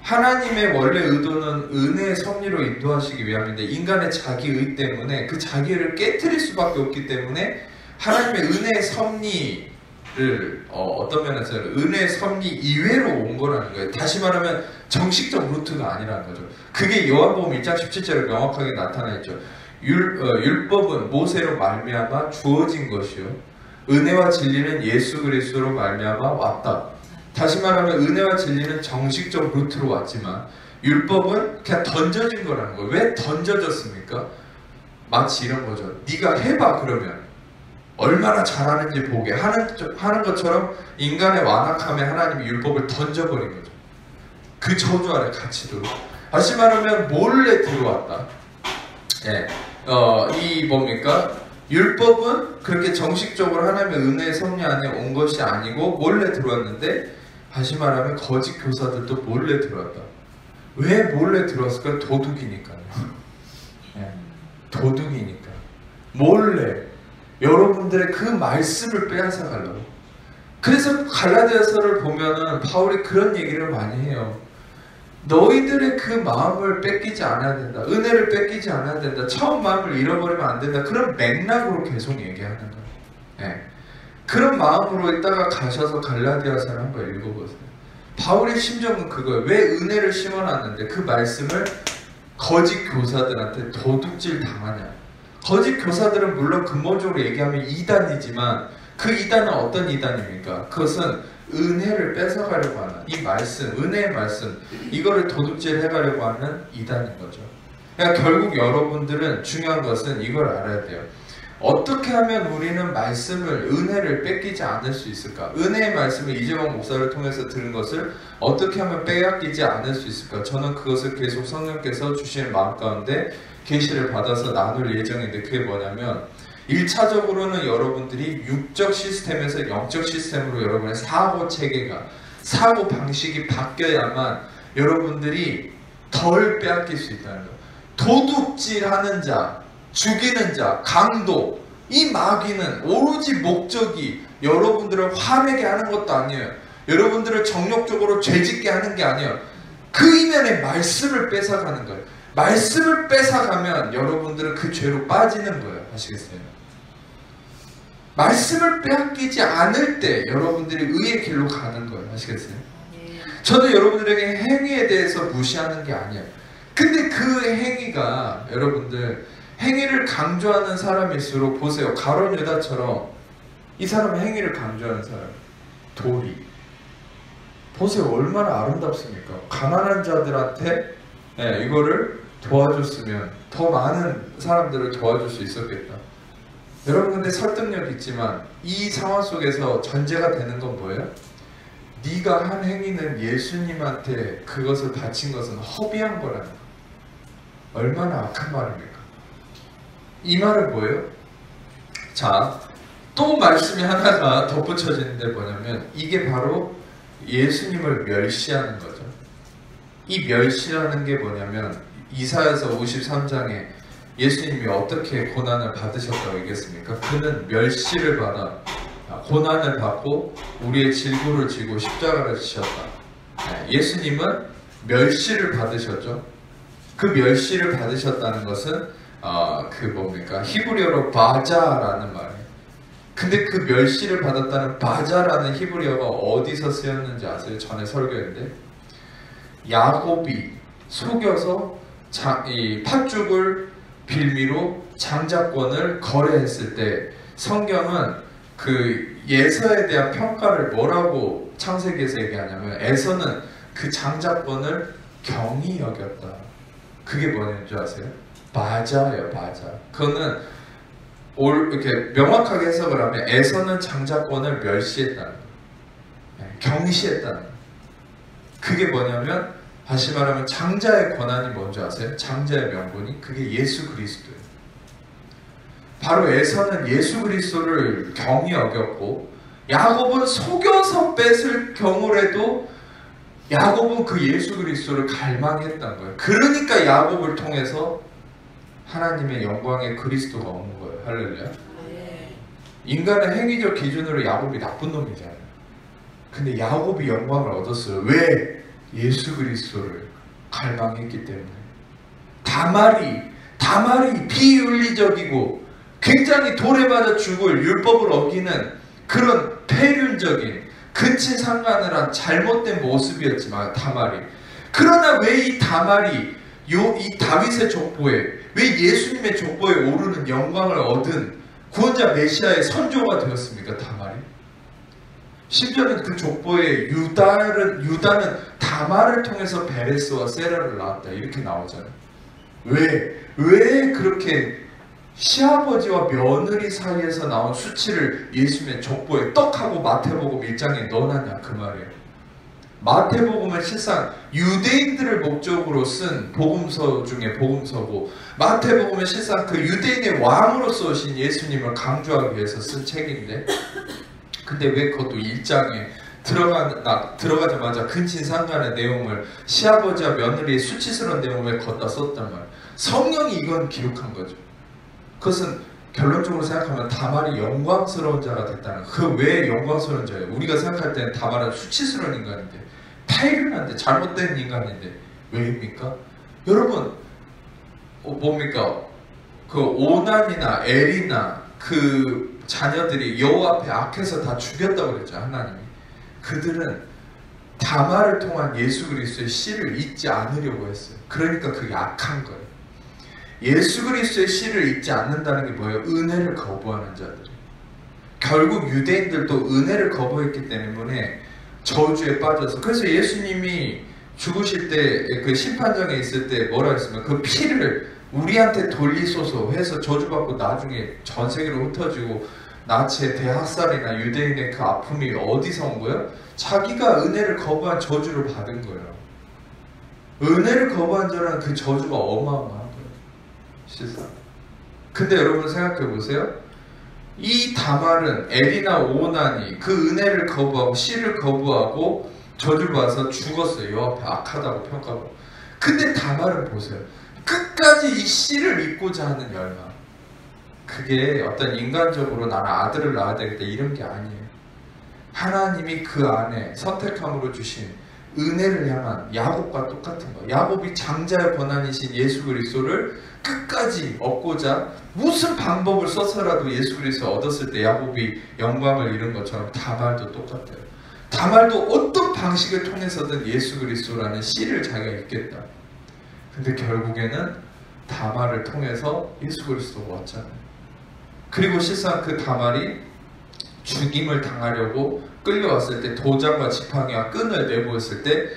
하나님의 원래 의도는 은혜의 섭리로 인도하시기 위함인데 인간의 자기의 때문에 그 자기를 깨트릴 수밖에 없기 때문에 하나님의 은혜의 섭리를 어떤 면에서 은혜의 섭리 이외로 온 거라는 거예요. 다시 말하면 정식적 루트가 아니라는 거죠. 그게 요한복음 1장 17절에 명확하게 나타나 있죠. 율법은 모세로 말미암아 주어진 것이요 은혜와 진리는 예수 그리스도로 말미암아 왔다. 다시 말하면 은혜와 진리는 정식적 루트로 왔지만 율법은 그냥 던져진 거라는 거예요. 왜 던져졌습니까? 마치 이런 거죠. 네가 해봐 그러면 얼마나 잘하는지 보게 하는 것처럼 인간의 완악함에 하나님이 율법을 던져버린 거죠. 그 저주 아래 갇히도록. 다시 말하면 몰래 들어왔다. 예, 이 뭡니까? 율법은 그렇게 정식적으로 하나님의 은혜의 섭리 안에 온 것이 아니고 몰래 들어왔는데, 다시 말하면 거짓 교사들도 몰래 들어왔다. 왜 몰래 들어왔을까? 도둑이니까요. 예, 도둑이니까. 몰래 여러분들의 그 말씀을 빼앗아 가려고. 그래서 갈라디아서를 보면은 바울이 그런 얘기를 많이 해요. 너희들의 그 마음을 뺏기지 않아야 된다. 은혜를 뺏기지 않아야 된다. 처음 마음을 잃어버리면 안 된다. 그런 맥락으로 계속 얘기하는 거예요. 네. 그런 마음으로 있다가 가셔서 갈라디아서를 한번 읽어보세요. 바울의 심정은 그거예요. 왜 은혜를 심어놨는데 그 말씀을 거짓 교사들한테 도둑질 당하냐. 거짓 교사들은 물론 근본적으로 얘기하면 이단이지만 그 이단은 어떤 이단입니까? 그것은 은혜를 뺏어가려고 하는 이 말씀, 은혜의 말씀, 이거를 도둑질 해가려고 하는 이단인 거죠. 그러니까 결국 여러분들은 중요한 것은 이걸 알아야 돼요. 어떻게 하면 우리는 말씀을, 은혜를 뺏기지 않을 수 있을까? 은혜의 말씀을 이재범 목사를 통해서 들은 것을 어떻게 하면 빼앗기지 않을 수 있을까? 저는 그것을 계속 성령께서 주시는 마음 가운데 계시를 받아서 나눌 예정인데, 그게 뭐냐면 1차적으로는 여러분들이 육적 시스템에서 영적 시스템으로 여러분의 사고 체계가, 사고 방식이 바뀌어야만 여러분들이 덜 빼앗길 수 있다는 거예요. 도둑질하는 자, 죽이는 자, 강도, 이 마귀는 오로지 목적이 여러분들을 화내게 하는 것도 아니에요. 여러분들을 정욕적으로 죄짓게 하는 게 아니에요. 그 이면에 말씀을 뺏어가는 거예요. 말씀을 뺏어가면 여러분들은 그 죄로 빠지는 거예요. 아시겠어요? 말씀을 빼앗기지 않을 때 여러분들이 의의 길로 가는 거예요. 아시겠어요? 저도 여러분들에게 행위에 대해서 무시하는 게 아니에요. 근데 그 행위가, 여러분들 행위를 강조하는 사람일수록, 보세요, 가룟 유다처럼 이 사람은 행위를 강조하는 사람, 도리. 보세요, 얼마나 아름답습니까? 가난한 자들한테 이거를 도와줬으면 더 많은 사람들을 도와줄 수 있었겠다. 여러분, 근데 설득력 있지만 이 상황 속에서 전제가 되는 건 뭐예요? 네가 한 행위는 예수님한테 그것을 바친 것은 허비한 거라는 거. 얼마나 악한 말입니까? 이 말은 뭐예요? 자, 또 말씀이 하나가 덧붙여지는데 뭐냐면 이게 바로 예수님을 멸시하는 거죠. 이 멸시라는 게 뭐냐면 이사야서 53장에 예수님이 어떻게 고난을 받으셨다고 얘기했습니까? 그는 멸시를 받아 고난을 받고 우리의 질고를 지고 십자가를 지셨다. 예수님은 멸시를 받으셨죠. 그 멸시를 받으셨다는 것은 히브리어로 바자라는 말이에요. 근데 그 멸시를 받았다는 바자라는 히브리어가 어디서 쓰였는지 아세요? 전에 설교했는데 야곱이 속여서 이 팥죽을 빌미로 장자권을 거래했을 때 성경은 그 에서에 대한 평가를 뭐라고 창세기에서 얘기하냐면 에서는 그 장자권을 경히 여겼다. 그게 뭐냐는 줄 아세요? 바자예요, 바자. 그거는 이렇게 명확하게 해석을 하면 에서는 장자권을 멸시했다는 거예요. 경시했다는 거예요. 그게 뭐냐면 다시 말하면 장자의 권한이 뭔지 아세요? 장자의 명분이 그게 예수 그리스도예요. 바로 에서는 예수 그리스도를 경히 여겼고 야곱은 속여서 뺏을 경우라도 야곱은 그 예수 그리스도를 갈망했던 거예요. 그러니까 야곱을 통해서 하나님의 영광의 그리스도가 오는 거예요. 할렐루야. 인간의 행위적 기준으로 야곱이 나쁜 놈이잖아요. 근데 야곱이 영광을 얻었어요. 왜? 예수 그리스도를 갈망했기 때문에. 다말이 비윤리적이고 굉장히 돌에 맞아 죽을 율법을 어기는 그런 폐륜적인 근친상간을 한 잘못된 모습이었지만 다말이. 그러나 왜 이 다말이 이 다윗의 족보에 왜 예수님의 족보에 오르는 영광을 얻은 구원자 메시아의 선조가 되었습니까? 다말이. 심지어는 그 족보에 유다는 다말을 통해서 베레스와 세라를 낳았다 이렇게 나오잖아요. 왜 그렇게 시아버지와 며느리 사이에서 나온 수치를 예수님의 족보에 떡하고 마태복음 1장에 넣어놨냐 그 말이에요. 마태복음은 실상 유대인들을 목적으로 쓴 복음서 중에 복음서고 마태복음은 실상 그 유대인의 왕으로서 오신 예수님을 강조하기 위해서 쓴 책인데 근데 왜 그것도 1장에 들어가자마자 근친상간의 내용을 시아버지와 며느리의 수치스러운 내용을 걷다 썼단 말이에요. 성령이 이건 기록한 거죠. 그것은 결론적으로 생각하면 다말이 영광스러운 자가 됐다는 그 왜 영광스러운 자예요? 우리가 생각할 때는 다말은 수치스러운 인간인데 폐륜한데 잘못된 인간인데 왜입니까? 여러분 뭡니까? 그 오난이나 엘이나 그 자녀들이 여호와 앞에 악해서 다 죽였다고 그랬죠. 하나님이. 그들은 다말을 통한 예수 그리스도의 씨를 잊지 않으려고 했어요. 그러니까 그게 악한 거예요. 예수 그리스도의 씨를 잊지 않는다는 게 뭐예요? 은혜를 거부하는 자들. 결국 유대인들도 은혜를 거부했기 때문에 저주에 빠져서 그래서 예수님이 죽으실 때 그 심판장에 있을 때 뭐라 했으면 그 피를 우리한테 돌리소서 해서 저주받고 나중에 전 세계로 흩어지고 나치의 대학살이나 유대인의 그 아픔이 어디서 온 거예요? 자기가 은혜를 거부한 저주를 받은 거예요. 은혜를 거부한 자는 그 저주가 어마어마한 거예요. 실상. 근데 여러분 생각해 보세요. 이 다말은 엘이나 오난이 그 은혜를 거부하고 씨를 거부하고 저주를 받아서 죽었어요. 여호와 앞에 악하다고 평가하고. 근데 다말은 보세요. 끝까지 이 씨를 믿고자 하는 열망. 그게 어떤 인간적으로 나는 아들을 낳아야 되겠다 이런 게 아니에요. 하나님이 그 안에 선택함으로 주신 은혜를 향한 야곱과 똑같은 거예요. 야곱이 장자의 권한이신 예수 그리스도를 끝까지 얻고자 무슨 방법을 써서라도 예수 그리스도를 얻었을 때 야곱이 영광을 잃은 것처럼 다말도 똑같아요. 다말도 어떤 방식을 통해서든 예수 그리스도라는 씨를 자기가 잊겠다. 근데 결국에는 다말을 통해서 예수 그리스도가 왔잖아요. 그리고 실상 그 다말이 죽임을 당하려고 끌려왔을 때 도장과 지팡이와 끈을 내보였을 때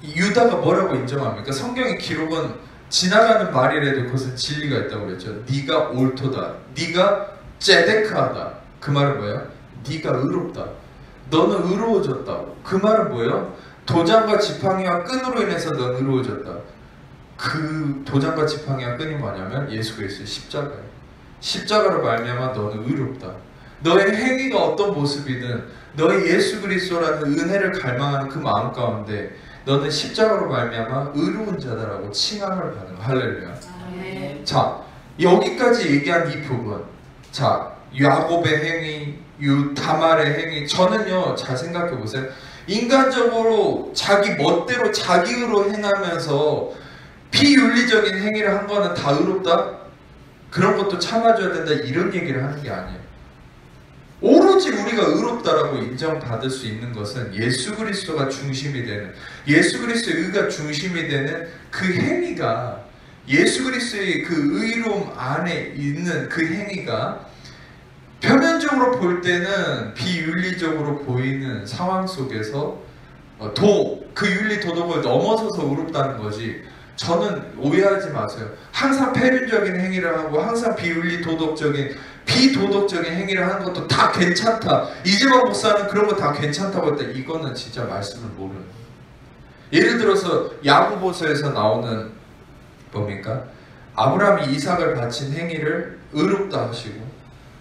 유다가 뭐라고 인정합니까? 성경의 기록은 지나가는 말이라도 그것은 진리가 있다고 그랬죠. 네가 옳도다. 네가 째데크하다. 그 말은 뭐예요? 네가 의롭다. 너는 의로워졌다. 그 말은 뭐예요? 도장과 지팡이와 끈으로 인해서 넌 의로워졌다. 그 도장과 지팡이와 끈이 뭐냐면 예수 그리스도의 십자가예요. 십자가로 말미암아 너는 의롭다. 너의 행위가 어떤 모습이든 너의 예수 그리스도라는 은혜를 갈망하는 그 마음 가운데 너는 십자가로 말미암아 의로운 자다라고 칭함을 받는 거야. 할렐루야. 자, 여기까지 얘기한 이 부분. 자, 야곱의 행위, 이 다말의 행위, 저는요, 잘 생각해 보세요. 인간적으로 자기 멋대로 자기의로 행하면서 비윤리적인 행위를 한 거는 다 의롭다? 그런 것도 참아줘야 된다, 이런 얘기를 하는 게 아니에요. 오로지 우리가 의롭다라고 인정받을 수 있는 것은 예수 그리스도가 중심이 되는, 예수 그리스도의 의가 중심이 되는 그 행위가, 예수 그리스도의 그 의로움 안에 있는 그 행위가 표면적으로 볼 때는 비윤리적으로 보이는 상황 속에서 그 윤리 도덕을 넘어서서 의롭다는 거지. 저는 오해하지 마세요. 항상 폐륜적인 행위를 하고 항상 비도덕적인 행위를 하는 것도 다 괜찮다. 이재만 목사는 그런 거 다 괜찮다고 했다. 이거는 진짜 말씀을 모르는 거예요. 예를 들어서 야고보서에서 나오는 뭡니까? 아브라함이 이삭을 바친 행위를 의롭다 하시고,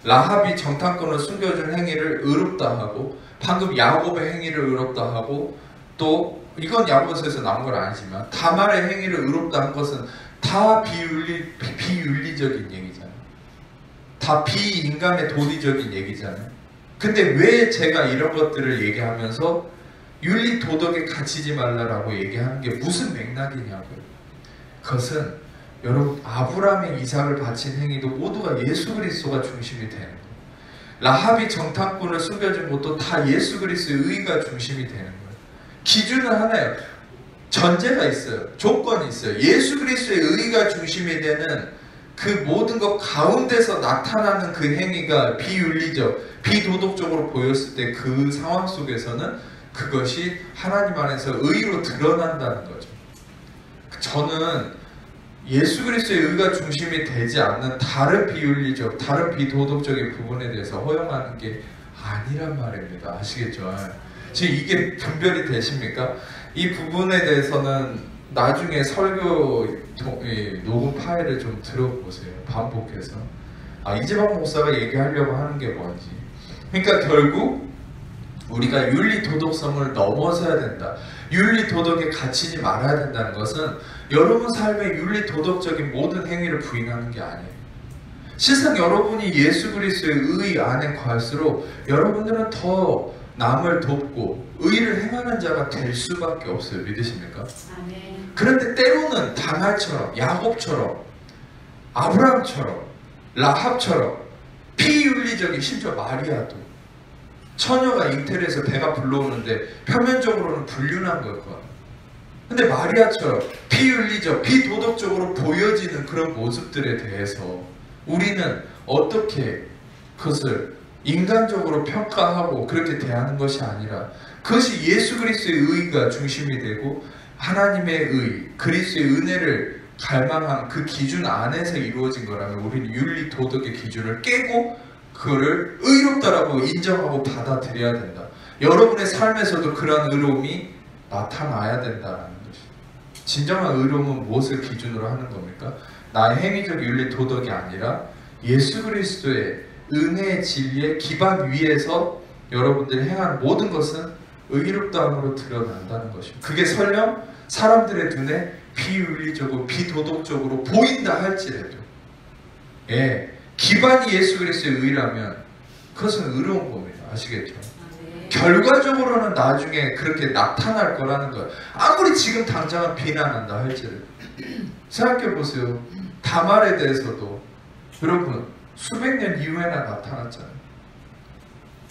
라합이 정탐꾼을 숨겨준 행위를 의롭다 하고, 방금 야곱의 행위를 의롭다 하고, 또 이건 야고보서에서 나온 건 아니지만 다말의 행위를 의롭다 한 것은 다 비윤리적인 얘기잖아요. 다 비인간의 도리적인 얘기잖아요. 근데 왜 제가 이런 것들을 얘기하면서 윤리 도덕에 갇히지 말라라고 얘기하는 게 무슨 맥락이냐고요. 그것은 여러분, 아브라함의 이삭을 바친 행위도 모두가 예수 그리스도가 중심이 되는 거예요. 라합이 정탐꾼을 숨겨준 것도 다 예수 그리스도의 의가 중심이 되는 거예요. 기준은 하나예요. 전제가 있어요. 조건이 있어요. 예수 그리스도의 의가 중심이 되는 그 모든 것 가운데서 나타나는 그 행위가 비윤리적, 비도덕적으로 보였을 때 그 상황 속에서는 그것이 하나님 안에서 의로 드러난다는 거죠. 저는 예수 그리스도의 의가 중심이 되지 않는 다른 비윤리적, 다른 비도덕적인 부분에 대해서 허용하는 게 아니란 말입니다. 아시겠죠? 지금 이게 분별이 되십니까? 이 부분에 대해서는 나중에 설교 녹음 파일을 좀 들어보세요. 반복해서. 이재박 목사가 얘기하려고 하는 게 뭔지. 그러니까 결국 우리가 윤리 도덕성을 넘어서야 된다. 윤리 도덕에 갇히지 말아야 된다는 것은 여러분 삶의 윤리 도덕적인 모든 행위를 부인하는 게 아니에요. 실상 여러분이 예수 그리스도의 의 안에 갈수록 여러분들은 더 남을 돕고 의를 행하는 자가 될 수밖에 없어요. 믿으십니까? 아멘. 그런데 때로는 다말처럼, 야곱처럼, 아브라함처럼, 라합처럼 비윤리적인, 심지어 마리아도 처녀가 잉태해서 배가 불러오는데 표면적으로는 불륜한 거였거든요. 근데 마리아처럼 비윤리적, 비도덕적으로 보여지는 그런 모습들에 대해서 우리는 어떻게 그것을 인간적으로 평가하고 그렇게 대하는 것이 아니라 그것이 예수 그리스도의 의가 중심이 되고 하나님의 의, 그리스도의 은혜를 갈망한 그 기준 안에서 이루어진 거라면 우리는 윤리 도덕의 기준을 깨고 그거를 의롭다라고 인정하고 받아들여야 된다. 여러분의 삶에서도 그러한 의로움이 나타나야 된다는 것입니다. 진정한 의로움은 무엇을 기준으로 하는 겁니까? 나의 행위적 윤리 도덕이 아니라 예수 그리스도의 은혜의 진리의 기반 위에서 여러분들이 행한 모든 것은 의롭다함으로 드러난다는 것입니다. 그게 설령 사람들의 눈에 비윤리적으로 비도덕적으로 보인다 할지라도 기반이 예수 그리스도의 의라면 그것은 의로운 겁니다. 아시겠죠? 네. 결과적으로는 나중에 그렇게 나타날 거라는 거예요. 아무리 지금 당장은 비난한다 할지라도 생각해 보세요. 다말에 대해서도 여러분 수백 년 이후에나 나타났잖아요.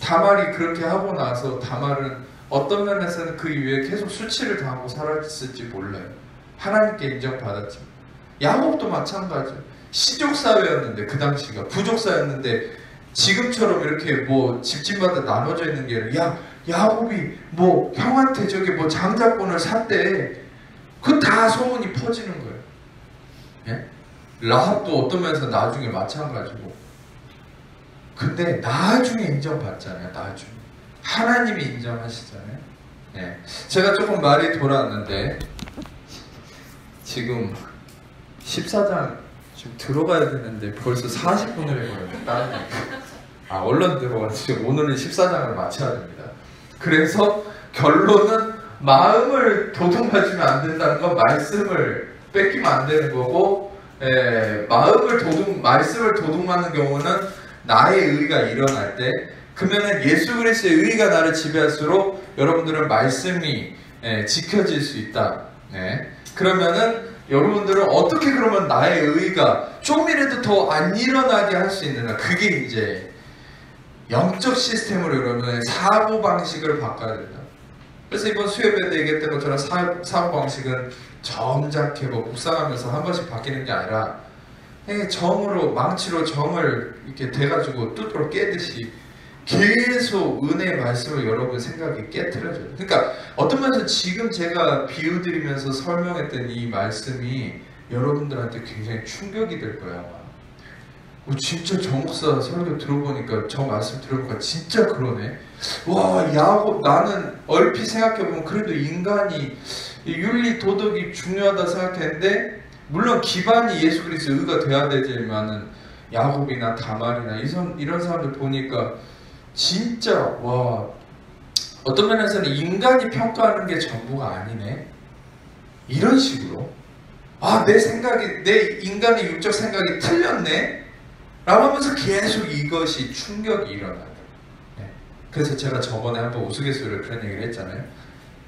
다말이 그렇게 하고 나서 다말은 어떤 면에서는 그 이후에 계속 수치를 당하고 살았을지 몰라요. 하나님께 인정받았지만 야곱도 마찬가지예요. 시족사회였는데 그 당시가 부족사였는데 지금처럼 이렇게 뭐 집집마다 나눠져 있는 게 아니라 야곱이 뭐 형한테 저기 뭐 장자권을 샀대. 그 다 소문이 퍼지는 거예요. 예? 라합도 어떤 면에서 나중에 마찬가지고. 근데 나중에 인정받잖아요. 나중에 하나님이 인정하시잖아요. 예. 제가 조금 말이 돌아왔는데 지금 14장 지금 들어가야 되는데 벌써 40분을 해버렸네. 얼른 들어가서 오늘은 14장을 마쳐야 됩니다. 그래서 결론은 마음을 도둑맞으면 안 된다는 건 말씀을 뺏기면 안 되는 거고, 말씀을 도둑맞는 경우는 나의 의가 일어날 때 그러면 예수 그리스도의 의가 나를 지배할수록 여러분들은 말씀이 지켜질 수 있다. 네. 그러면은 여러분들은 어떻게 그러면 나의 의가 좀이라도 더 안 일어나게 할 수 있느냐. 그게 이제 영적 시스템으로 여러분의 사고방식을 바꿔야 된다. 그래서 이번 수요일에 얘기했던 것처럼 사고방식은 점잖게 묵상하면서 한 번씩 바뀌는 게 아니라 정으로, 망치로 정을 이렇게 대가지고 뚜드러 깨듯이 계속 은혜의 말씀을 여러분 생각에 깨트려줘요. 그러니까 어떤 면에서 지금 제가 비유드리면서 설명했던 이 말씀이 여러분들한테 굉장히 충격이 될 거야. 진짜 저 목사 설교 들어보니까, 저 말씀 들어보니까 진짜 그러네. 와, 나는 얼핏 생각해보면 그래도 인간이 윤리 도덕이 중요하다 생각했는데, 물론 기반이 예수 그리스도 의가 돼야 되지만은 야곱이나 다말이나 이런 사람들 보니까 진짜 와, 어떤 면에서는 인간이 평가하는 게 전부가 아니네, 이런 식으로 내 인간의 육적 생각이 틀렸네 라고 하면서 계속 이것이 충격이 일어나요. 그래서 제가 저번에 한번 우스갯소리로 그런 얘기를 했잖아요.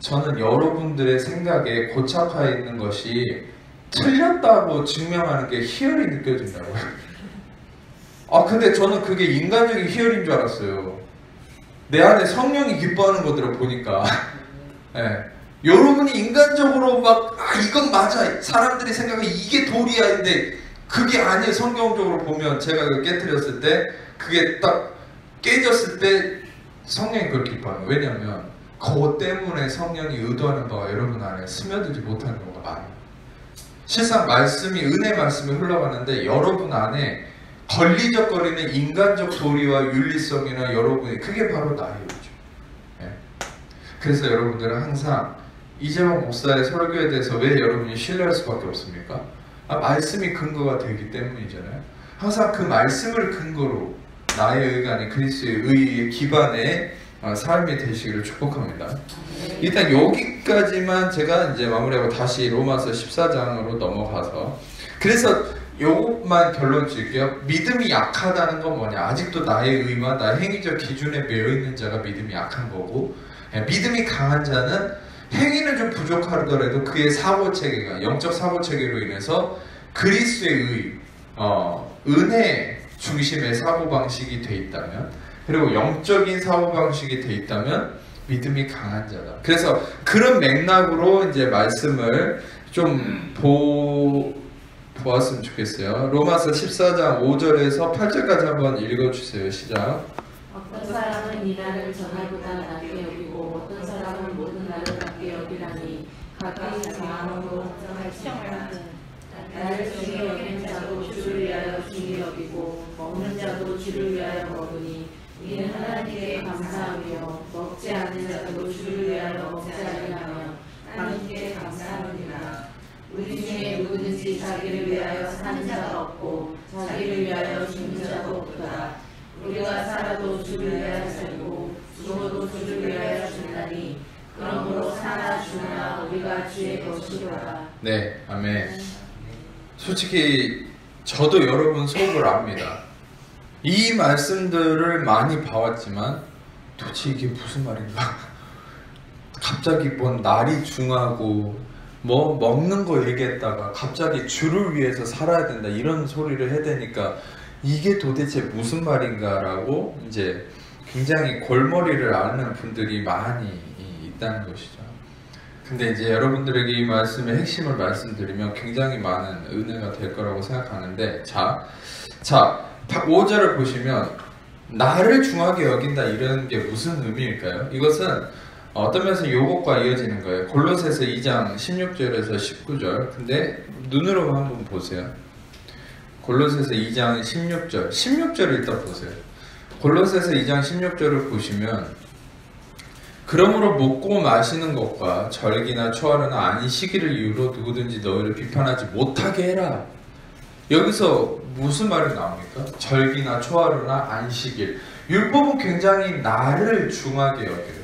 저는 여러분들의 생각에 고착화해 있는 것이 틀렸다고 증명하는 게 희열이 느껴진다고요. 근데 저는 그게 인간적인 희열인 줄 알았어요. 내 안에 성령이 기뻐하는 것들을 보니까 여러분이 인간적으로 이건 맞아, 사람들이 생각해 이게 도리야, 근데 그게 아니에요. 성경적으로 보면 제가 그걸 깨트렸을 때, 그게 딱 깨졌을 때 성령이 그걸 기뻐하는 거예요. 왜냐하면 그것 때문에 성령이 의도하는 바가 여러분 안에 스며들지 못하는 경우가 많아요. 실상 말씀이, 은혜 말씀이 흘러가는데 여러분 안에 걸리적거리는 인간적 도리와 윤리성이나 여러분이, 그게 바로 나의 의죠. 그래서 여러분들은 항상 이재용 목사의 설교에 대해서 왜 여러분이 신뢰할 수밖에 없습니까? 말씀이 근거가 되기 때문이잖아요. 항상 그 말씀을 근거로 나의 의가 아닌 그리스도의 의의 기반의 삶이 되시기를 축복합니다. 일단 여기까지만 제가 이제 마무리하고 다시 로마서 14장으로 넘어가서, 그래서 요것만 결론 줄게요. 믿음이 약하다는 건 뭐냐? 아직도 나의 의와 나의 행위적 기준에 매여 있는 자가 믿음이 약한 거고, 믿음이 강한 자는 행위는 좀 부족하더라도 그의 사고체계가, 영적 사고체계로 인해서 그리스도의 의, 은혜 중심의 사고방식이 돼 있다면, 그리고 영적인 사고방식이 돼 있다면 믿음이 강한 자다. 그래서 그런 맥락으로 이제 말씀을 좀 보았으면 좋겠어요. 로마서 14장 5절에서 8절까지 한번 읽어주세요. 시작. 어떤 사람은 이 날을 전날보다 낮게 여기고 어떤 사람은 모든 날을 낮게 여기라니 각각 자아로 정할지어다. 나를 중히 여기는 자도 주를 위하여 중히 여기고 먹는 자도 주를 위하여 먹으니 이는 하나님께 감사하며 먹지 않는 자도 주를 위하여 먹지 아니하며 하나님께 감사하느니라. 우리 중에 누구든지 자기를 위하여 사는 자가 없고 자기를 위하여 죽는 자도 없도다. 우리가 살아도 주를 위하여 살고 죽어도 주를 위하여 죽나니 그러므로 사나 죽으나 우리가 주의 것이로다. 네, 아멘. 솔직히 저도 여러분 속을 압니다. 이 말씀들을 많이 봐왔지만 도대체 이게 무슨 말인가? 갑자기 뭔 날이 중하고 뭐 먹는 거 얘기했다가 갑자기 주를 위해서 살아야 된다 이런 소리를 해대니까 이게 도대체 무슨 말인가 라고 이제 굉장히 골머리를 앓는 분들이 많이 있다는 것이죠. 근데 이제 여러분들에게 이 말씀의 핵심을 말씀드리면 굉장히 많은 은혜가 될 거라고 생각하는데, 자 5절을 보시면 나를 중하게 여긴다 이런 게 무슨 의미일까요? 이것은 어떤 면에서 요것과 이어지는 거예요. 골로새서 2장 16절에서 19절. 근데 눈으로 한번 보세요. 골로새서 2장 16절을 일단 보세요. 골로새서 2장 16절을 보시면 그러므로 먹고 마시는 것과 절기나 초하루나 아닌 시기를 이유로 누구든지 너희를 비판하지 못하게 해라. 여기서 무슨 말이 나옵니까? 절기나 초하루나 안식일. 율법은 굉장히 나를 중하게 여겨요.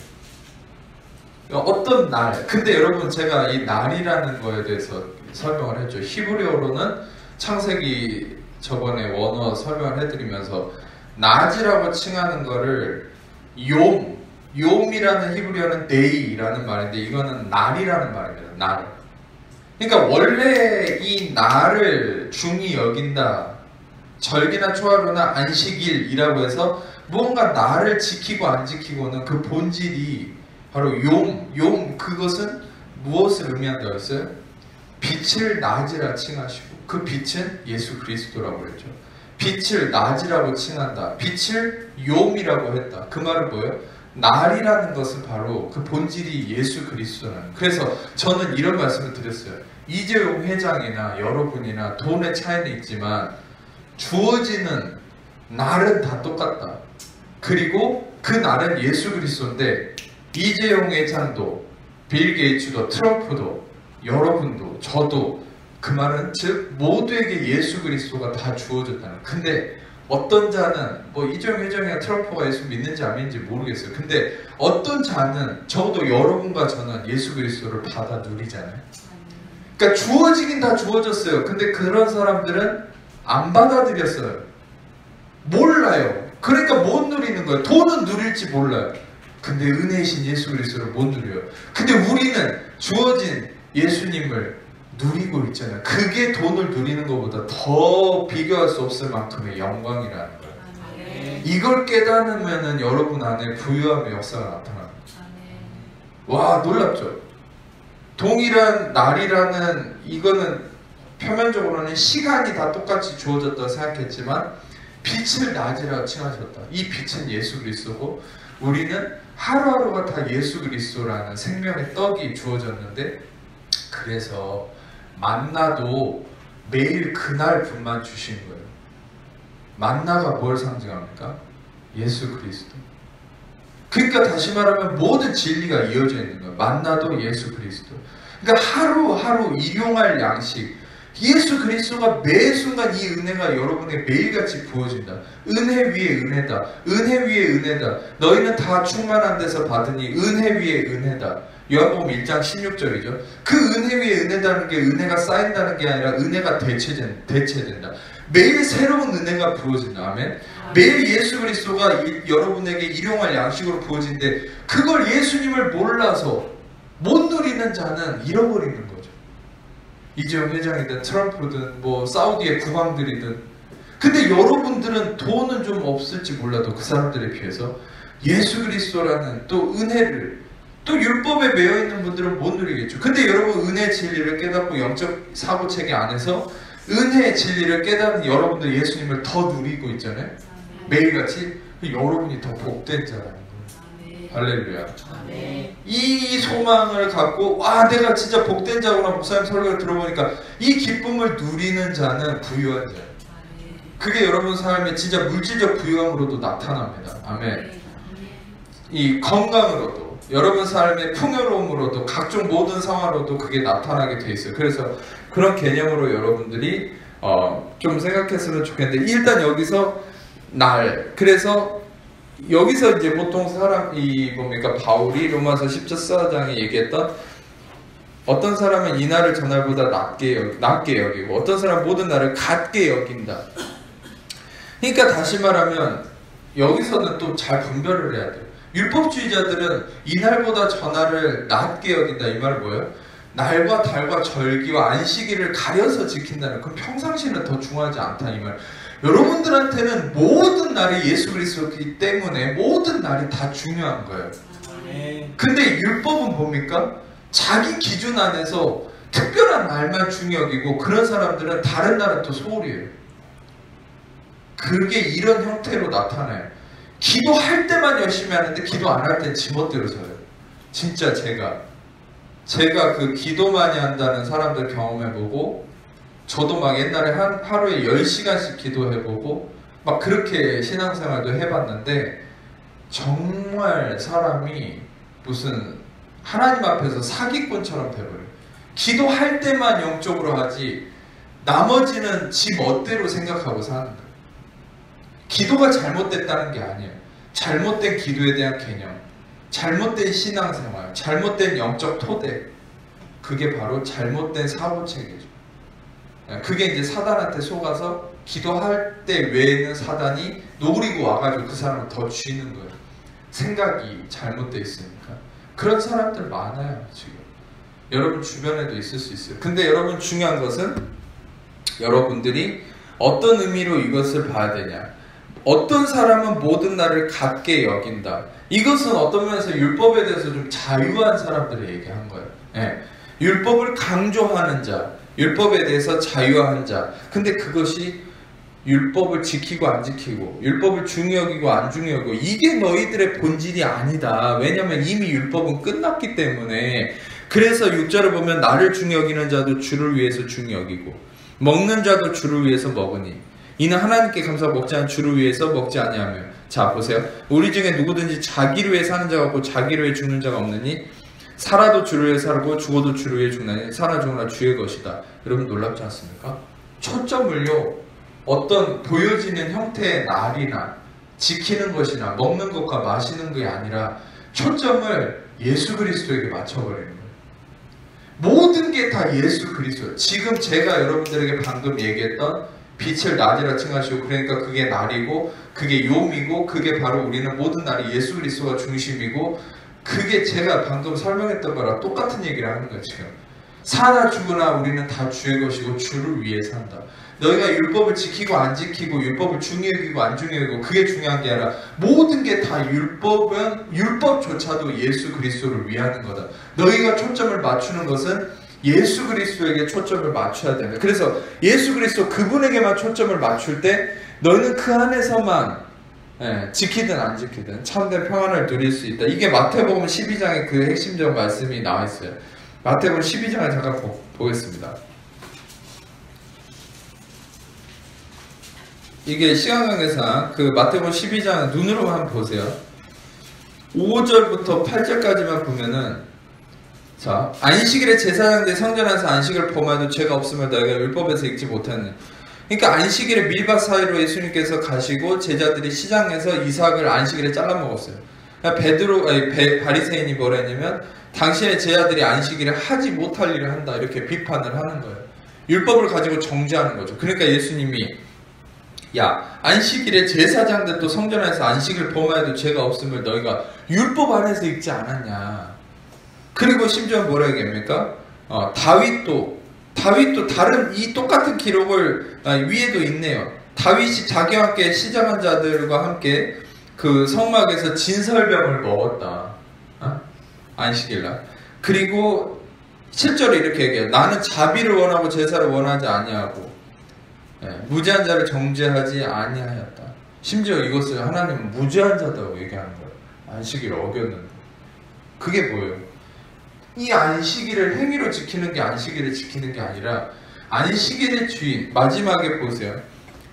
어떤 날. 근데 여러분 제가 이 날이라는 거에 대해서 설명을 했죠. 히브리어로는 창세기 저번에 원어 설명을 해드리면서 낮이라고 칭하는 거를 용이라는 히브리어는 데이라는 말인데 이거는 날이라는 말입니다. 날. 그러니까 원래 이 날을 중히 여긴다. 절기나 초하루나 안식일이라고 해서 무언가 날을 지키고 안 지키고는 그 본질이 바로 그것은 무엇을 의미한다고 했어요? 빛을 낮이라 칭하시고 그 빛은 예수 그리스도라고 했죠. 빛을 낮이라고 칭한다. 빛을 용이라고 했다. 그 말은 뭐예요? 날이라는 것은 바로 그 본질이 예수 그리스도라는. 그래서 저는 이런 말씀을 드렸어요. 이재용 회장이나 여러분이나 돈의 차이는 있지만 주어지는 날은 다 똑같다. 그리고 그 날은 예수 그리스도인데 이재용 회장도 빌 게이츠도 트럼프도 여러분도 저도 그 말은 즉 모두에게 예수 그리스도가 다 주어졌다는. 근데 어떤 자는 뭐 이재용 회장이나 트럼프가 예수 믿는지 안 믿는지 모르겠어요. 근데 어떤 자는 적어도 여러분과 저는 예수 그리스도를 받아 누리잖아요. 그러니까 주어지긴 다 주어졌어요. 근데 그런 사람들은 안 받아들였어요. 몰라요. 그러니까 못 누리는 거예요. 돈은 누릴지 몰라요. 근데 은혜이신 예수 그리스도를 못 누려요. 근데 우리는 주어진 예수님을 누리고 있잖아요. 그게 돈을 누리는 것보다 더 비교할 수 없을 만큼의 영광이라는 거예요. 이걸 깨닫으면 여러분 안에 부유함의 역사가 나타납니다. 와, 놀랍죠? 동일한 날이라는 이거는 표면적으로는 시간이 다 똑같이 주어졌다고 생각했지만 빛을 낮이라고 칭하셨다. 이 빛은 예수 그리스도고 우리는 하루하루가 다 예수 그리스도라는 생명의 떡이 주어졌는데 그래서 만나도 매일 그날 분만 주신 거예요. 만나가 뭘 상징합니까? 예수 그리스도. 그러니까 다시 말하면 모든 진리가 이어져 있는 거예요. 만나도 예수 그리스도. 그러니까 하루하루 일용할 양식. 예수 그리스도가 매 순간 이 은혜가 여러분에게 매일같이 부어진다. 은혜 위에 은혜다. 은혜 위에 은혜다. 너희는 다 충만한 데서 받으니 은혜 위에 은혜다. 요한복음 1장 16절이죠. 그 은혜 위에 은혜다는 게 은혜가 쌓인다는 게 아니라 은혜가 대체된다. 매일 새로운 은혜가 부어진다. 아멘. 매일 예수 그리스도가 여러분에게 일용할 양식으로 부어진데 그걸 예수님을 몰라서 못 누리는 자는 잃어버리는 거죠. 이재용 회장이든 트럼프든 뭐 사우디의 국왕들이든. 근데 여러분들은 돈은 좀 없을지 몰라도 그 사람들에 비해서 예수 그리스도라는 또 은혜를 또 율법에 매여 있는 분들은 못 누리겠죠. 근데 여러분 은혜 진리를 깨닫고 영적 사고체계 안에서 은혜의 진리를 깨닫는 여러분들 예수님을 더 누리고 있잖아요. 매일같이. 여러분이 더 복된 자라는 거예요. 할렐루야. 이 소망을 갖고 와 내가 진짜 복된 자구나. 목사님 설교를 들어보니까 이 기쁨을 누리는 자는 부유한 자예요. 그게 여러분 삶에 진짜 물질적 부유함으로도 나타납니다. 아멘. 이 건강으로도 여러분 삶의 풍요로움으로도 각종 모든 상황으로도 그게 나타나게 돼 있어요. 그래서 그런 개념으로 여러분들이 좀 생각했으면 좋겠는데 일단 여기서 날. 그래서 여기서 이제 보통 사람이 뭡니까? 바울이 로마서 14장에 얘기했던 어떤 사람은 이 날을 저 날보다 낮게 여기고 어떤 사람은 모든 날을 같게 여긴다. 그러니까 다시 말하면 여기서는 또 잘 분별을 해야 돼요. 율법주의자들은 이 날보다 저 날을 낮게 여긴다. 이 말은 뭐예요? 날과 달과 절기와 안식일을 가려서 지킨다는. 그럼 평상시는 더 중요하지 않다 이 말. 여러분들한테는 모든 날이 예수 그리스도이기 때문에 모든 날이 다 중요한 거예요. 근데 율법은 뭡니까? 자기 기준 안에서 특별한 날만 중요히 여기고 그런 사람들은 다른 날은 또 소홀히해요. 그게 이런 형태로 나타나요. 기도할 때만 열심히 하는데 기도 안 할 땐 지멋대로 살아요. 진짜 제가 그 기도 많이 한다는 사람들 경험해보고 저도 막 옛날에 하루에 10시간씩 기도해보고 막 그렇게 신앙생활도 해봤는데 정말 사람이 무슨 하나님 앞에서 사기꾼처럼 돼버려요. 기도할 때만 영적으로 하지 나머지는 지 멋대로 생각하고 사는 거예요. 기도가 잘못됐다는 게 아니에요. 잘못된 기도에 대한 개념, 잘못된 신앙생활, 잘못된 영적 토대, 그게 바로 잘못된 사고체계죠. 그게 이제 사단한테 속아서 기도할 때 외에는 사단이 노리고 와가지고 그 사람을 더 쥐는 거예요. 생각이 잘못되어 있으니까. 그런 사람들 많아요 지금. 여러분 주변에도 있을 수 있어요. 근데 여러분 중요한 것은 여러분들이 어떤 의미로 이것을 봐야 되냐. 어떤 사람은 모든 날을 같게 여긴다. 이것은 어떤 면에서 율법에 대해서 좀 자유한 사람들을 얘기한 거예요. 예. 율법을 강조하는 자, 율법에 대해서 자유한 자. 근데 그것이 율법을 지키고 안 지키고, 율법을 중히 여기고 안 중히 여기고, 이게 너희들의 본질이 아니다. 왜냐면 이미 율법은 끝났기 때문에. 그래서 6절을 보면 나를 중히 여기는 자도 주를 위해서 중히 여기고 먹는 자도 주를 위해서 먹으니 이는 하나님께 감사하고 먹지 않은 주를 위해서 먹지 아니하며. 자 보세요. 우리 중에 누구든지 자기를 위해 사는 자가 없고 자기를 위해 죽는 자가 없느니 살아도 주를 위해 살고 죽어도 주를 위해 죽나니 살아 죽으나 주의 것이다. 여러분 놀랍지 않습니까? 초점을요 어떤 보여지는 형태의 날이나 지키는 것이나 먹는 것과 마시는 것이 아니라 초점을 예수 그리스도에게 맞춰버리는 거예요. 모든 게 다 예수 그리스도. 지금 제가 여러분들에게 방금 얘기했던 빛을 낮이라 칭하시고, 그러니까 그게 날이고 그게 요미고 그게 바로 우리는 모든 날이 예수 그리스도가 중심이고, 그게 제가 방금 설명했던 거랑 똑같은 얘기를 하는 거예요. 지금 사나 죽으나 우리는 다 주의 것이고 주를 위해 산다. 너희가 율법을 지키고 안 지키고 율법을 중히 여기고 안 중히 여기고 그게 중요한 게 아니라 모든 게 다 율법은 율법조차도 예수 그리스도를 위하는 거다. 너희가 초점을 맞추는 것은 예수 그리스도에게 초점을 맞춰야 된다. 그래서 예수 그리스도 그분에게만 초점을 맞출 때 너희는 그 안에서만 지키든 안 지키든 참된 평안을 누릴 수 있다. 이게 마태복음 12장의 그 핵심적 말씀이 나와 있어요. 마태복음 12장을 잠깐 보겠습니다. 이게 시간 관계상 그 마태복음 12장 눈으로 한번 보세요. 5절부터 8절까지만 보면은, 자, 안식일에 제사장들이 성전 안에서 안식을 범하여도 죄가 없음을 너희가 율법에서 읽지 못하느냐. 그러니까 안식일에 밀밭 사이로 예수님께서 가시고 제자들이 시장에서 이삭을 안식일에 잘라 먹었어요. 바리새인이 뭐라 했냐면 당신의 제자들이 안식일에 하지 못할 일을 한다, 이렇게 비판을 하는 거예요. 율법을 가지고 정죄하는 거죠. 그러니까 예수님이 야, 안식일에 제사장들도 성전 안에서 안식을 범하여도 죄가 없음을 너희가 율법 안에서 읽지 않았냐. 그리고 심지어 뭐라 얘기합니까? 다윗도 다른 이 똑같은 기록을 위에도 있네요. 다윗이 자기와 함께 시장한 자들과 함께 그 성막에서 진설병을 먹었다. 안식일날. 그리고 7절에 이렇게 얘기해요. 나는 자비를 원하고 제사를 원하지 아니하고 무죄한 자를 정죄하지 아니하였다. 심지어 이것을 하나님은 무죄한 자다고 얘기하는 거예요. 안식일을 어겼는데. 그게 뭐예요? 이 안식일을 행위로 지키는 게 안식일을 지키는 게 아니라 안식일의 주인, 마지막에 보세요.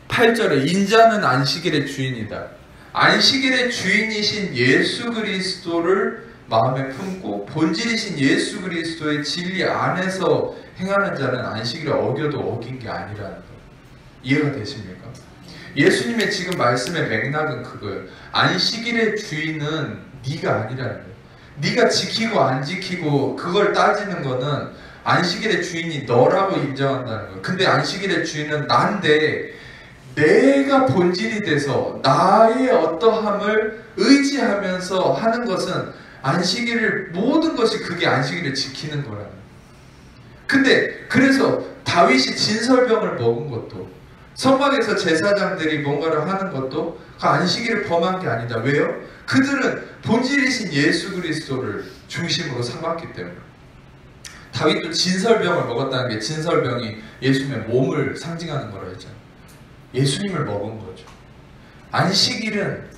8절에 인자는 안식일의 주인이다. 안식일의 주인이신 예수 그리스도를 마음에 품고 본질이신 예수 그리스도의 진리 안에서 행하는 자는 안식일을 어겨도 어긴 게 아니라는 거예요. 이해가 되십니까? 예수님의 지금 말씀의 맥락은 그거예요. 안식일의 주인은 네가 아니라는 거예요. 네가 지키고 안 지키고 그걸 따지는 거는 안식일의 주인이 너라고 인정한다는 거예요. 근데 안식일의 주인은 나인데 내가 본질이 돼서 나의 어떠함을 의지하면서 하는 것은 안식일을, 모든 것이 그게 안식일을 지키는 거라는 거예요. 근데 그래서 다윗이 진설병을 먹은 것도, 성막에서 제사장들이 뭔가를 하는 것도 그 안식일을 범한 게 아니다. 왜요? 그들은 본질이신 예수 그리스도를 중심으로 삼았기 때문에. 다윗도 진설병을 먹었다는 게, 진설병이 예수님의 몸을 상징하는 거라 했잖아요. 예수님을 먹은 거죠. 안식일은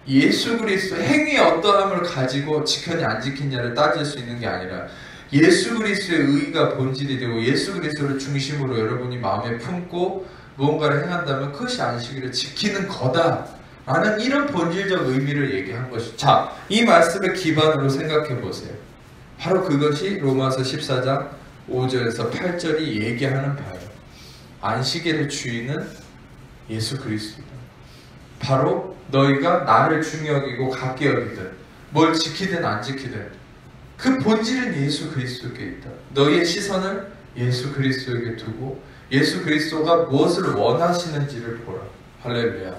예수 그리스도 행위의 어떠함을 가지고 지켰냐 안 지켰냐를 따질 수 있는 게 아니라 예수 그리스도의 의가 본질이 되고 예수 그리스도를 중심으로 여러분이 마음에 품고 무언가를 행한다면 그것이 안식일을 지키는 거다라는 이런 본질적 의미를 얘기한 것이죠. 자, 이 말씀을 기반으로 생각해 보세요. 바로 그것이 로마서 14장 5절에서 8절이 얘기하는 바예요. 안식일의 주인은 예수 그리스도다. 바로 너희가 나를 중히 여기고 갖게 여기든 뭘 지키든 안 지키든 그 본질은 예수 그리스도께 있다. 너희의 시선을 예수 그리스도에게 두고 예수 그리스도가 무엇을 원하시는지를 보라. 할렐루야.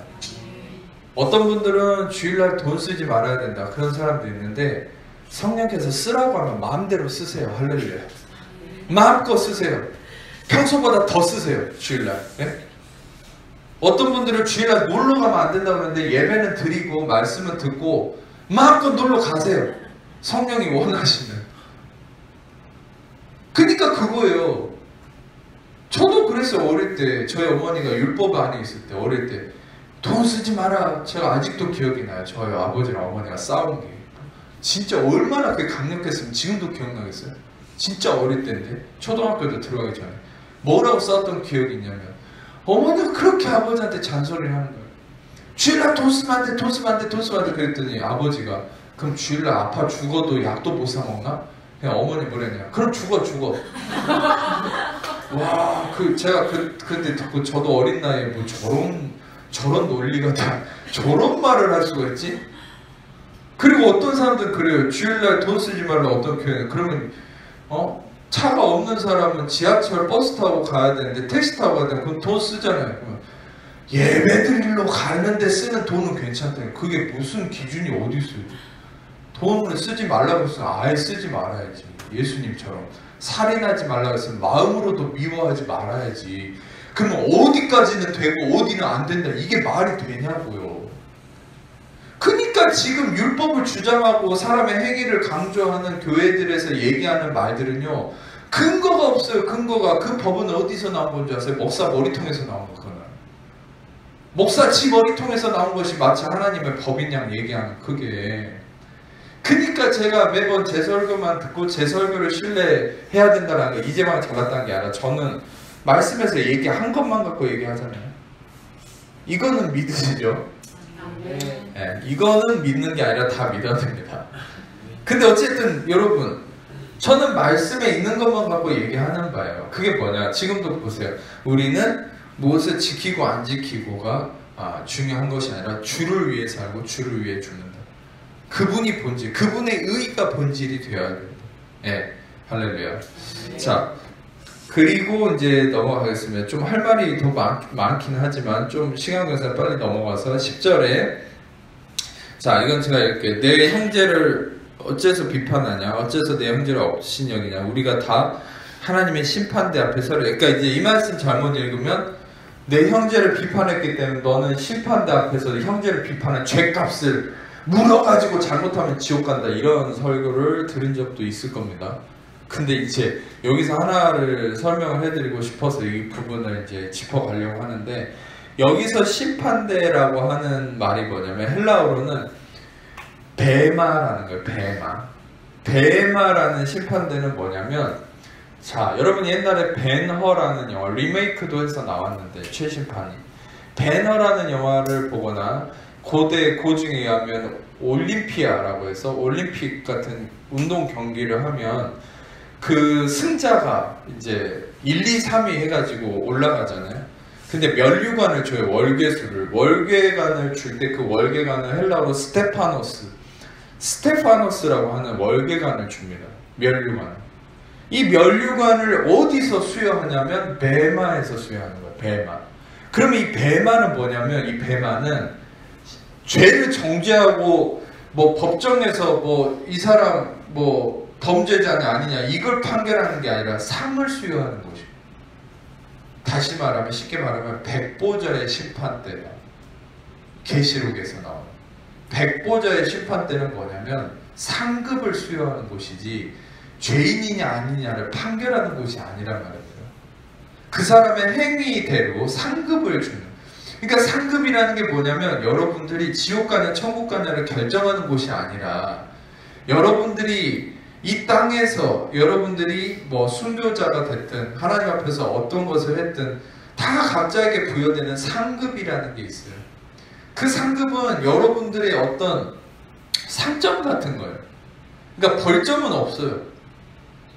어떤 분들은 주일날 돈 쓰지 말아야 된다 그런 사람도 있는데 성령께서 쓰라고 하면 마음대로 쓰세요. 할렐루야. 마음껏 쓰세요. 평소보다 더 쓰세요. 주일날. 네? 어떤 분들은 주일날 놀러 가면 안 된다고 하는데 예배는 드리고 말씀은 듣고 마음껏 놀러 가세요. 성령이 원하시는. 그러니까 그거예요. 저도 그랬어요. 어릴 때 저희 어머니가 율법 안에 있을 때 어릴 때 돈 쓰지 마라. 제가 아직도 기억이 나요. 저희 아버지랑 어머니가 싸운 게 진짜 얼마나 그게 강력했으면 지금도 기억나겠어요. 진짜 어릴 때인데 초등학교도 들어가기 전에 뭐라고 싸웠던 기억이 있냐면 어머니가 그렇게 아버지한테 잔소리를 하는 거예요. 주일날 돈 쓰면 안 돼, 돈 쓰면 안 돼, 돈 쓰면 안 돼. 그랬더니 아버지가 그럼 주일날 아파 죽어도 약도 못 사 먹나? 그냥 어머니 뭐랬냐? 그럼 죽어. 와, 제가 그때 듣고 저도 어린 나이에 뭐 저런 논리가 다 저런 말을 할 수가 있지? 그리고 어떤 사람들은 그래요. 주일날 돈 쓰지 말라 어떤 교회는 그러면 차가 없는 사람은 지하철 버스 타고 가야 되는데 택시 타고 가야 되는데 그럼 돈 쓰잖아요. 그러면 예배 드리러 가는데 쓰는 돈은 괜찮다. 그게 무슨 기준이 어디 있어요? 돈을 쓰지 말라고 했으면 아예 쓰지 말아야지. 예수님처럼 살인하지 말라고 했으면 마음으로도 미워하지 말아야지. 그러면 어디까지는 되고 어디는 안 된다. 이게 말이 되냐고요. 그러니까 지금 율법을 주장하고 사람의 행위를 강조하는 교회들에서 얘기하는 말들은요. 근거가 없어요. 근거가. 그 법은 어디서 나온 건지 아세요? 목사 머리통에서 나온 거구나. 목사 지 머리통에서 나온 것이 마치 하나님의 법인 양 얘기하는 그게. 그러니까 제가 매번 제 설교만 듣고 제 설교를 신뢰해야 된다는 게 이제만 잡았다는 게 아니라 저는 말씀에서 얘기한 것만 갖고 얘기하잖아요. 이거는 믿으시죠? 네, 이거는 믿는 게 아니라 다 믿어야 됩니다. 근데 어쨌든 여러분 저는 말씀에 있는 것만 갖고 얘기하는 바예요. 그게 뭐냐? 지금도 보세요. 우리는 무엇을 지키고 안 지키고가 중요한 것이 아니라 주를 위해 살고 주를 위해 죽는다. 그분이 본질, 그분의 의가 본질이 되어야 됩니다. 예, 할렐루야. 자, 그리고 이제 넘어가겠습니다. 좀 할 말이 더 많긴 하지만 좀 시간 관계상 빨리 넘어가서 10절에 자, 이건 제가 이렇게 내 형제를 어째서 비판하냐, 어째서 내 형제를 없인 여기냐, 우리가 다 하나님의 심판대 앞에 서려. 그러니까 이제 이 말씀 잘못 읽으면 내 형제를 비판했기 때문에 너는 심판대 앞에서 형제를 비판한 죄값을 물어가지고 잘못하면 지옥 간다, 이런 설교를 들은 적도 있을 겁니다. 근데 이제 여기서 하나를 설명을 해드리고 싶어서 이 부분을 이제 짚어가려고 하는데, 여기서 심판대라고 하는 말이 뭐냐면 헬라어로는 베마라는 거예요. 베마라는 심판대는 뭐냐면, 자, 여러분이 옛날에 벤허라는 영화 리메이크도 해서 나왔는데 최신판이, 벤허라는 영화를 보거나 고대 고증에 의하면 올림피아라고 해서 올림픽 같은 운동 경기를 하면 그 승자가 이제 1, 2, 3위 해가지고 올라가잖아요. 근데 면류관을 줘요. 월계관을 줄 때 그 월계관을 헬라어로 스테파노스라고 하는 월계관을 줍니다. 면류관. 이 면류관을 어디서 수여하냐면 베마에서 수여하는 거예요. 베마. 그러면 이 베마는 뭐냐면, 이 베마는 죄를 정죄하고 뭐 법정에서 뭐 이 사람 뭐 범죄자냐 아니냐 이걸 판결하는 게 아니라 상을 수여하는 것이고, 다시 말하면, 쉽게 말하면 백보자의 심판대다. 계시록에서 나오는 백보자의 심판대는 뭐냐면 상급을 수여하는 곳이지 죄인이냐 아니냐를 판결하는 곳이 아니란 말이에요. 그 사람의 행위대로 상급을 주는. 그러니까 상급이라는 게 뭐냐면 여러분들이 지옥 가냐 천국 가냐를 결정하는 곳이 아니라, 여러분들이 이 땅에서 여러분들이 뭐 순교자가 됐든 하나님 앞에서 어떤 것을 했든 다 각자에게 부여되는 상급이라는 게 있어요. 그 상급은 여러분들의 어떤 상점 같은 거예요. 그러니까 벌점은 없어요.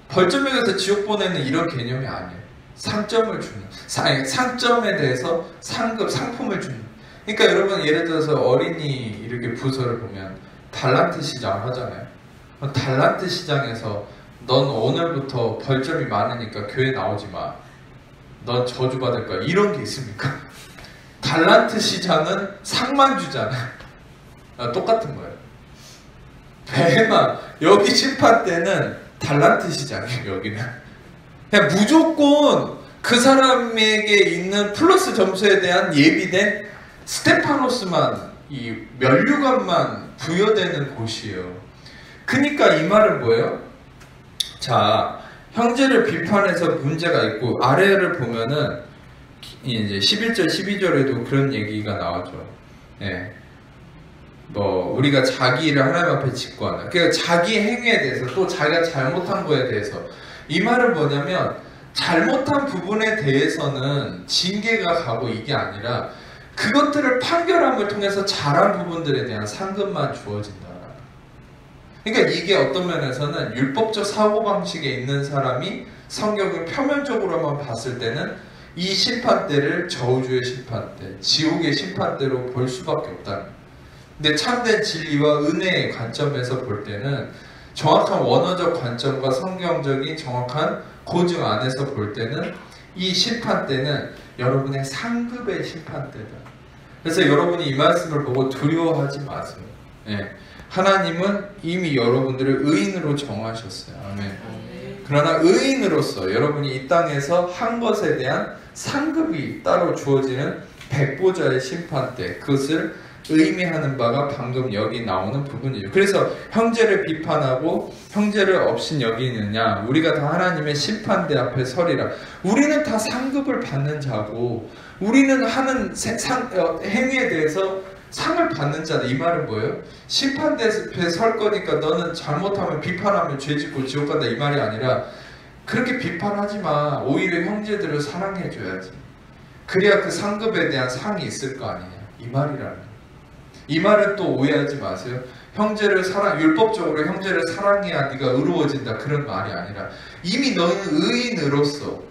벌점에 가서 지옥 보내는 이런 개념이 아니에요. 상점을 주는, 상점에 대해서 상급, 상품을 주는. 그러니까 여러분 예를 들어서 어린이 이렇게 부서를 보면 달란트 시장 하잖아요. 달란트 시장에서 넌 오늘부터 벌점이 많으니까 교회 나오지 마, 넌 저주받을 거야, 이런 게 있습니까? 달란트 시장은 상만 주잖아. 똑같은 거예요. 배만 여기 심판 때는 달란트 시장이에요. 여기는 그냥 무조건 그 사람에게 있는 플러스 점수에 대한 예비된 스테파노스만, 이 면류관만 부여되는 곳이에요. 그러니까 이 말은 뭐예요? 자, 형제를 비판해서 문제가 있고, 아래를 보면은 이제 11절 12절에도 그런 얘기가 나오죠. 예. 뭐 우리가 자기 일을 하나님 앞에 짓고 하나, 그러니까 자기 행위에 대해서, 또 자기가 잘못한 거에 대해서. 이 말은 뭐냐면 잘못한 부분에 대해서는 징계가 가고 이게 아니라 그것들을 판결함을 통해서 잘한 부분들에 대한 상급만 주어진다. 그러니까 이게 어떤 면에서는 율법적 사고방식에 있는 사람이 성경을 표면적으로만 봤을 때는 이 심판대를 저우주의 심판대, 지옥의 심판대로 볼 수밖에 없다. 근데 참된 진리와 은혜의 관점에서 볼 때는, 정확한 원어적 관점과 성경적인 정확한 고증 안에서 볼 때는 이 심판대는 여러분의 상급의 심판대다. 그래서 여러분이 이 말씀을 보고 두려워하지 마세요. 예. 하나님은 이미 여러분들을 의인으로 정하셨어요. 아멘. 그러나 의인으로서 여러분이 이 땅에서 한 것에 대한 상급이 따로 주어지는 백보자의 심판대, 그것을 의미하는 바가 방금 여기 나오는 부분이죠. 그래서 형제를 비판하고 형제를 업신 여기느냐, 우리가 다 하나님의 심판대 앞에 서리라. 우리는 다 상급을 받는 자고, 우리는 하는 행위에 대해서 상을 받는 자다. 이 말은 뭐예요? 심판대 앞에 설 거니까 너는 잘못하면 비판하면 죄 짓고 지옥 간다, 이 말이 아니라 그렇게 비판하지 마. 오히려 형제들을 사랑해 줘야지. 그래야 그 상급에 대한 상이 있을 거 아니냐, 이 말이라는 거예요. 이 말은 또 오해하지 마세요. 형제를 율법적으로 형제를 사랑해야 네가 의로워진다, 그런 말이 아니라 이미 너는 의인으로서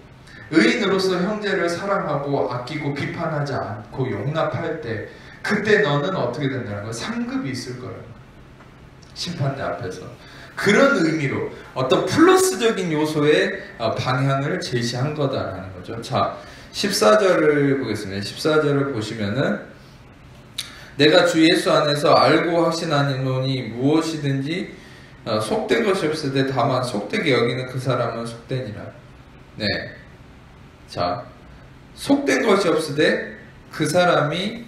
형제를 사랑하고 아끼고 비판하지 않고 용납할 때, 그때 너는 어떻게 된다는 거야? 상급이 있을 거라는 거야. 심판대 앞에서. 그런 의미로 어떤 플러스적인 요소의 방향을 제시한 거다라는 거죠. 자, 14절을 보겠습니다. 14절을 보시면은, 내가 주 예수 안에서 알고 확신하노니 무엇이든지 속된 것이 없을 때 다만 속되게 여기는 그 사람은 속되니라. 네. 자, 속된 것이 없을 때 그 사람이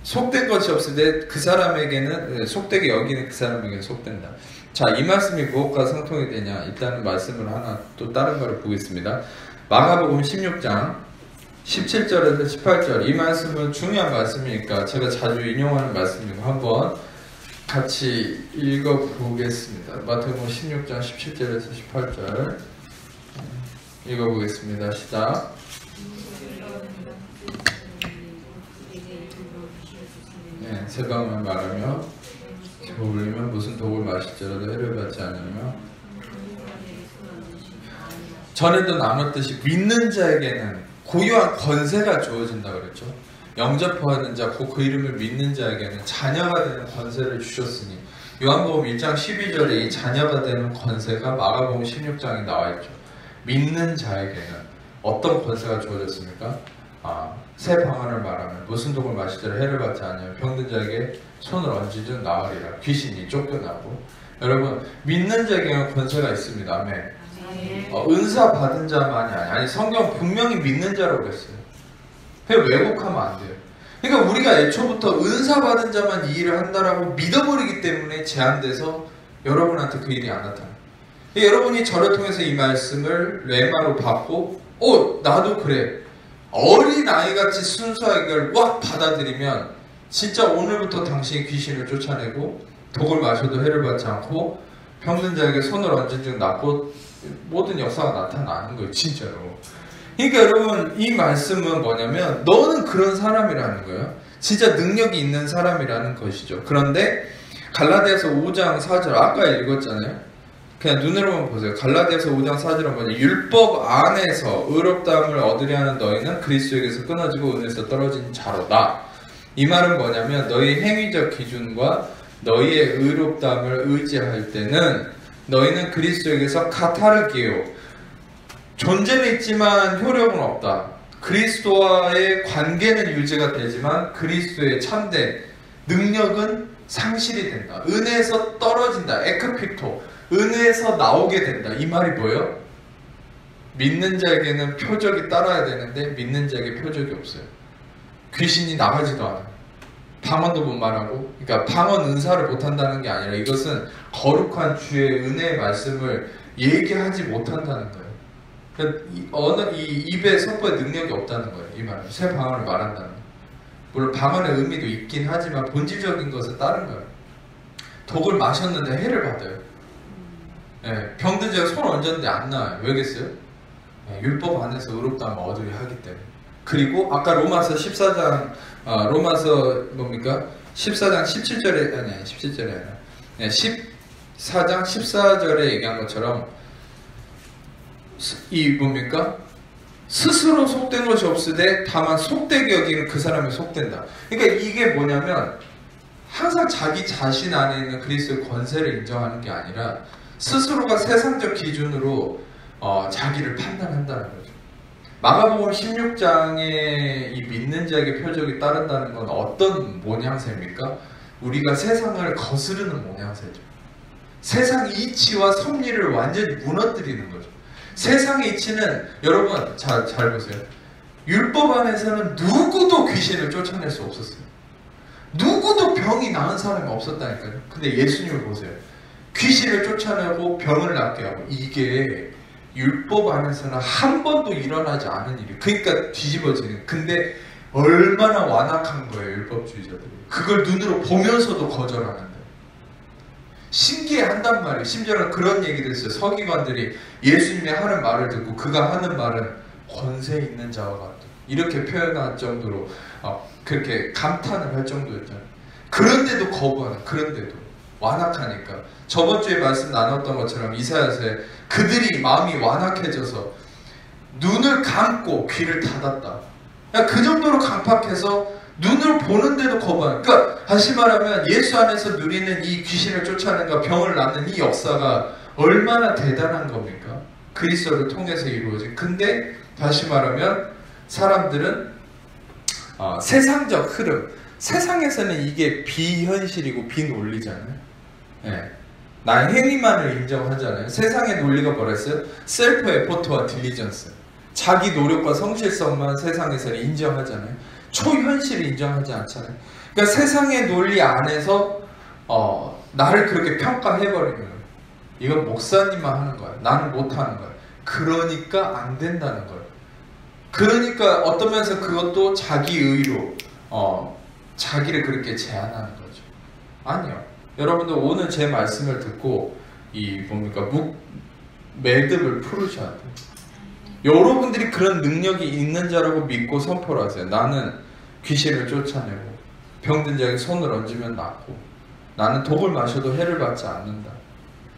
속된 것이 없을 때 그 사람에게는 속되게 여기는 그 사람에게는 속된다. 자, 이 말씀이 무엇과 상통이 되냐? 일단은 말씀을 하나 또 다른 거를 보겠습니다. 마가복음 16장 17절에서 18절, 이 말씀은 중요한 말씀이니까 제가 자주 인용하는 말씀이고 한번 같이 읽어보겠습니다. 마태복음 16장 17절에서 18절 읽어보겠습니다. 시작. 네, 세방을 말하며 울리면 무슨 독을 마실지라도 해를 받지 않으며, 전에도 나눴듯이 믿는 자에게는 고유한 권세가 주어진다 그랬죠. 영접하는 자, 그 이름을 믿는 자에게는 자녀가 되는 권세를 주셨으니, 요한복음 1장 12절에 이 자녀가 되는 권세가 마가복음 16장에 나와 있죠. 믿는 자에게는 어떤 권세가 주어졌습니까? 새 방언을 말하면 무슨 독을 마실지라 해를 받지 않으며 병든 자에게 손을 얹으면 나으리라. 귀신이 쫓겨나고. 여러분, 믿는 자에게는 권세가 있습니다. 아멘. 은사 받은 자만이 아니, 성경 분명히 믿는 자라고 그랬어요. 그냥 왜곡하면 안 돼요. 그러니까 우리가 애초부터 은사 받은 자만 이 일을 한다라고 믿어버리기 때문에 제한돼서 여러분한테 그 일이 안 나타나요. 여러분이 저를 통해서 이 말씀을 뇌마로 받고 나도 그래, 어린아이같이 순수하게 이걸 꽉 받아들이면 진짜 오늘부터 당신이 귀신을 쫓아내고 독을 마셔도 해를 받지 않고 병든 자에게 손을 얹은 즉 낫고 모든 역사가 나타나는 거예요. 진짜로. 그러니까 여러분, 이 말씀은 뭐냐면 너는 그런 사람이라는 거예요. 진짜 능력이 있는 사람이라는 것이죠. 그런데 갈라디아서 5장 4절 아까 읽었잖아요. 그냥 눈으로만 보세요. 갈라디아서 5장 4절은 뭐냐, 율법 안에서 의롭다함을 얻으려 하는 너희는 그리스도에게서 끊어지고 은혜에서 떨어진 자로다. 이 말은 뭐냐면 너희 행위적 기준과 너희의 의롭다함을 의지할 때는 너희는 그리스도에게서 카타르기요, 존재는 있지만 효력은 없다. 그리스도와의 관계는 유지가 되지만 그리스도의 참된 능력은 상실이 된다. 은혜에서 떨어진다. 에크피토. 은혜에서 나오게 된다. 이 말이 뭐예요? 믿는 자에게는 표적이 따라야 되는데 믿는 자에게 표적이 없어요. 귀신이 나가지도 않아요. 방언도 못 말하고, 그러니까 방언 은사를 못한다는 게 아니라 이것은 거룩한 주의 은혜의 말씀을 얘기하지 못한다는 거예요. 그러니까 이 입에 선포의 능력이 없다는 거예요. 이 말은 새 방언을 말한다는 거예요. 물론 방언의 의미도 있긴 하지만 본질적인 것은 다른 거예요. 독을 마셨는데 해를 받아요. 예, 병든 자가 손을 얹었는데 안 나와요. 왜겠어요? 예, 율법 안에서 의롭다면 얻으려 하기 때문에. 그리고 아까 로마서 14장 로마서 뭡니까? 14장 17절에 아니 17절에 아니라 14장 14절에 얘기한 것처럼 이 뭡니까? 스스로 속된 것이 없으되 다만 속되게 여기는 그 사람이 속된다. 그러니까 이게 뭐냐면 항상 자기 자신 안에 있는 그리스도의 권세를 인정하는 게 아니라 스스로가 세상적 기준으로 자기를 판단한다는 거죠. 마가복음 16장에 이 믿는 자에게 표적이 따른다는 건 어떤 모양새입니까? 우리가 세상을 거스르는 모양새죠. 세상 이치와 섭리를 완전히 무너뜨리는 거죠. 세상의 이치는 여러분 잘 보세요. 율법 안에서는 누구도 귀신을 쫓아낼 수 없었어요. 누구도 병이 나은 사람이 없었다니까요. 근데 예수님을 보세요. 귀신을 쫓아내고 병을 낫게 하고 이게 율법 안에서는 한 번도 일어나지 않은 일이에요. 그러니까 뒤집어지는. 근데 얼마나 완악한 거예요, 율법주의자들이. 그걸 눈으로 보면서도 거절하는데. 신기해한단 말이에요. 심지어는 그런 얘기도 있어요. 서기관들이 예수님이 하는 말을 듣고 그가 하는 말은 권세 있는 자와 같다. 이렇게 표현할 정도로 그렇게 감탄을 할 정도였잖아요. 그런데도 거부하는, 그런데도 완악하니까. 저번 주에 말씀 나눴던 것처럼 이사야서에 그들이 마음이 완악해져서 눈을 감고 귀를 닫았다. 그 정도로 강팍해서 눈을 보는데도 거부하는. 그러니까 다시 말하면 예수 안에서 누리는 이 귀신을 쫓아내는가 병을 낫는 이 역사가 얼마나 대단한 겁니까? 그리스도를 통해서 이루어진. 근데 다시 말하면 사람들은 세상적 흐름, 세상에서는 이게 비현실이고 비논리잖아요. 네. 나의 행위만을 인정하잖아요. 세상의 논리가 뭐랬어요? 셀프 에포트와 딜리전스. 자기 노력과 성실성만 세상에서는 인정하잖아요. 초현실을 인정하지 않잖아요. 그러니까 세상의 논리 안에서 나를 그렇게 평가해버리는 거예요. 이건 목사님만 하는 거야. 나는 못하는 거야. 그러니까 안 된다는 거예요. 그러니까 어떤 면에서 그것도 자기 의로 자기를 그렇게 제한하는 거죠. 아니요. 여러분들 오늘 제 말씀을 듣고 이 뭡니까 매듭을 풀으셔야 돼요. 여러분들이 그런 능력이 있는 자라고 믿고 선포를 하세요. 나는 귀신을 쫓아내고 병든 자에게 손을 얹으면 낫고 나는 독을 마셔도 해를 받지 않는다.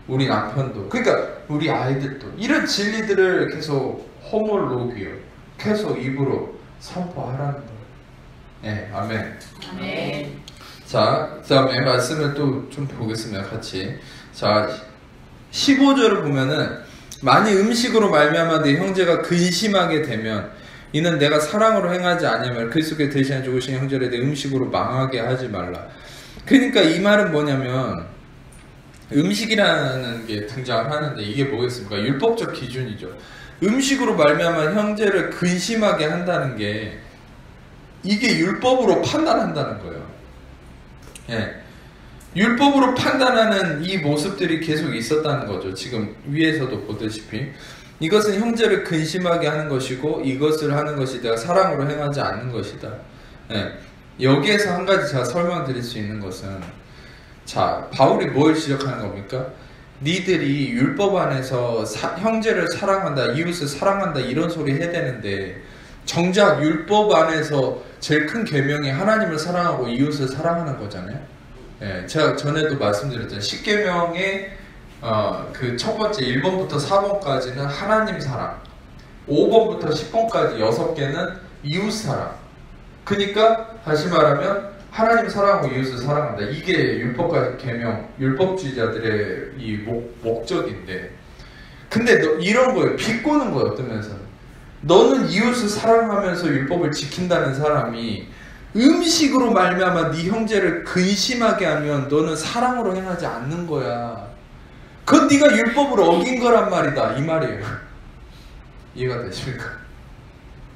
우리 남편도 그러니까 우리 아이들도 이런 진리들을 계속 호몰로기요. 계속 입으로 선포하라는 거예요. 네, 아멘. 아멘. 자, 그 다음에 말씀을 또 좀 보겠습니다. 같이. 자, 15절을 보면은 만일 음식으로 말미암아 네 형제가 근심하게 되면 이는 내가 사랑으로 행하지 아니하면 그리스도께 대신해 죽으신 형제를 내 음식으로 망하게 하지 말라. 그러니까 이 말은 뭐냐면 음식이라는 게 등장을 하는데 이게 뭐겠습니까? 율법적 기준이죠. 음식으로 말미암아 형제를 근심하게 한다는 게 이게 율법으로 판단한다는 거예요. 예. 율법으로 판단하는 이 모습들이 계속 있었다는 거죠. 지금 위에서도 보다시피 이것은 형제를 근심하게 하는 것이고 이것을 하는 것이 내가 사랑으로 행하지 않는 것이다. 예. 여기에서 한 가지 제가 설명드릴 수 있는 것은 자, 바울이 뭘 지적하는 겁니까? 니들이 율법 안에서 형제를 사랑한다, 이웃을 사랑한다 이런 소리 해야 되는데 정작 율법 안에서 제일 큰 계명이 하나님을 사랑하고 이웃을 사랑하는 거잖아요. 예, 제가 전에도 말씀드렸잖아요. 10계명의 그 첫 번째 1번부터 4번까지는 하나님 사랑, 5번부터 10번까지 6개는 이웃 사랑. 그러니까 다시 말하면 하나님 사랑하고 이웃을 사랑한다. 이게 율법과 계명, 율법주의자들의 이 목적인데 근데 이런 거예요. 비꼬는 거예요. 어떤 면에서는 너는 이웃을 사랑하면서 율법을 지킨다는 사람이 음식으로 말미암아 네 형제를 근심하게 하면 너는 사랑으로 행하지 않는 거야. 그건 네가 율법을 어긴 거란 말이다, 이 말이에요. 이해가 되십니까?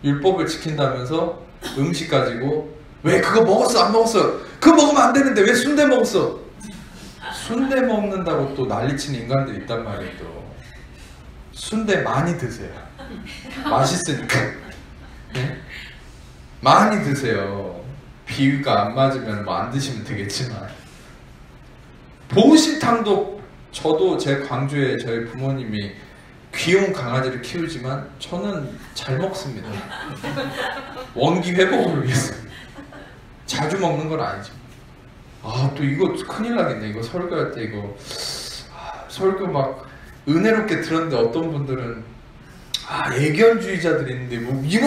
율법을 지킨다면서 음식 가지고 왜 그거 먹었어 안 먹었어? 그거 먹으면 안 되는데 왜 순대 먹었어? 순대 먹는다고 또 난리치는 인간들이 있단 말이에요. 또 순대 많이 드세요. 맛있으니까. 네? 많이 드세요. 비위가 안 맞으면 뭐 안 드시면 되겠지만. 보우신탕도 저도 제 광주에 저희 부모님이 귀여운 강아지를 키우지만 저는 잘 먹습니다. 원기 회복을 위해서. 자주 먹는 건 아니죠. 아, 또 이거 큰일 나겠네. 이거 설교할 때 이거 설교 막 은혜롭게 들었는데 어떤 분들은 애견주의자들이 있는데 뭐 이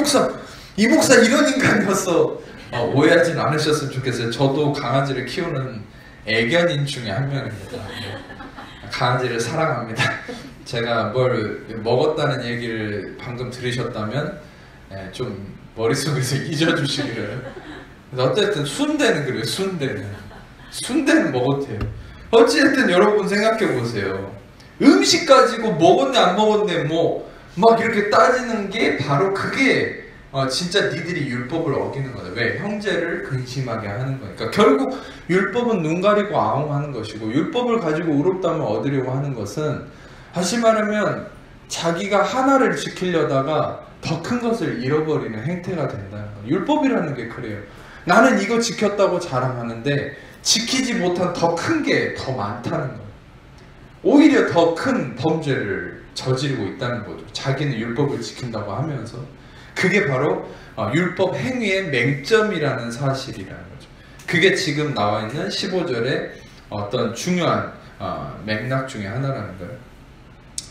목사 이런 인간이었어. 오해하진 않으셨으면 좋겠어요. 저도 강아지를 키우는 애견인 중에 한 명입니다. 강아지를 사랑합니다. 제가 뭘 먹었다는 얘기를 방금 들으셨다면 좀 머릿속에서 잊어주시기를. 어쨌든 순대는 그래요. 순대는 먹어도 돼요. 어찌됐든 여러분 생각해보세요. 음식 가지고 먹었네 안 먹었네 뭐 막 이렇게 따지는 게 바로 그게 진짜 니들이 율법을 어기는 거다. 왜? 형제를 근심하게 하는 거니까. 결국 율법은 눈 가리고 아웅하는 것이고, 율법을 가지고 의롭다함을 얻으려고 하는 것은 다시 말하면 자기가 하나를 지키려다가 더 큰 것을 잃어버리는 행태가 된다는 거예요. 율법이라는 게 그래요. 나는 이거 지켰다고 자랑하는데 지키지 못한 더 큰 게 더 많다는 거예요. 오히려 더 큰 범죄를 저지르고 있다는 거죠. 자기는 율법을 지킨다고 하면서. 그게 바로 율법 행위의 맹점이라는 사실이라는 거죠. 그게 지금 나와 있는 15절의 어떤 중요한 맥락 중에 하나라는 거예요.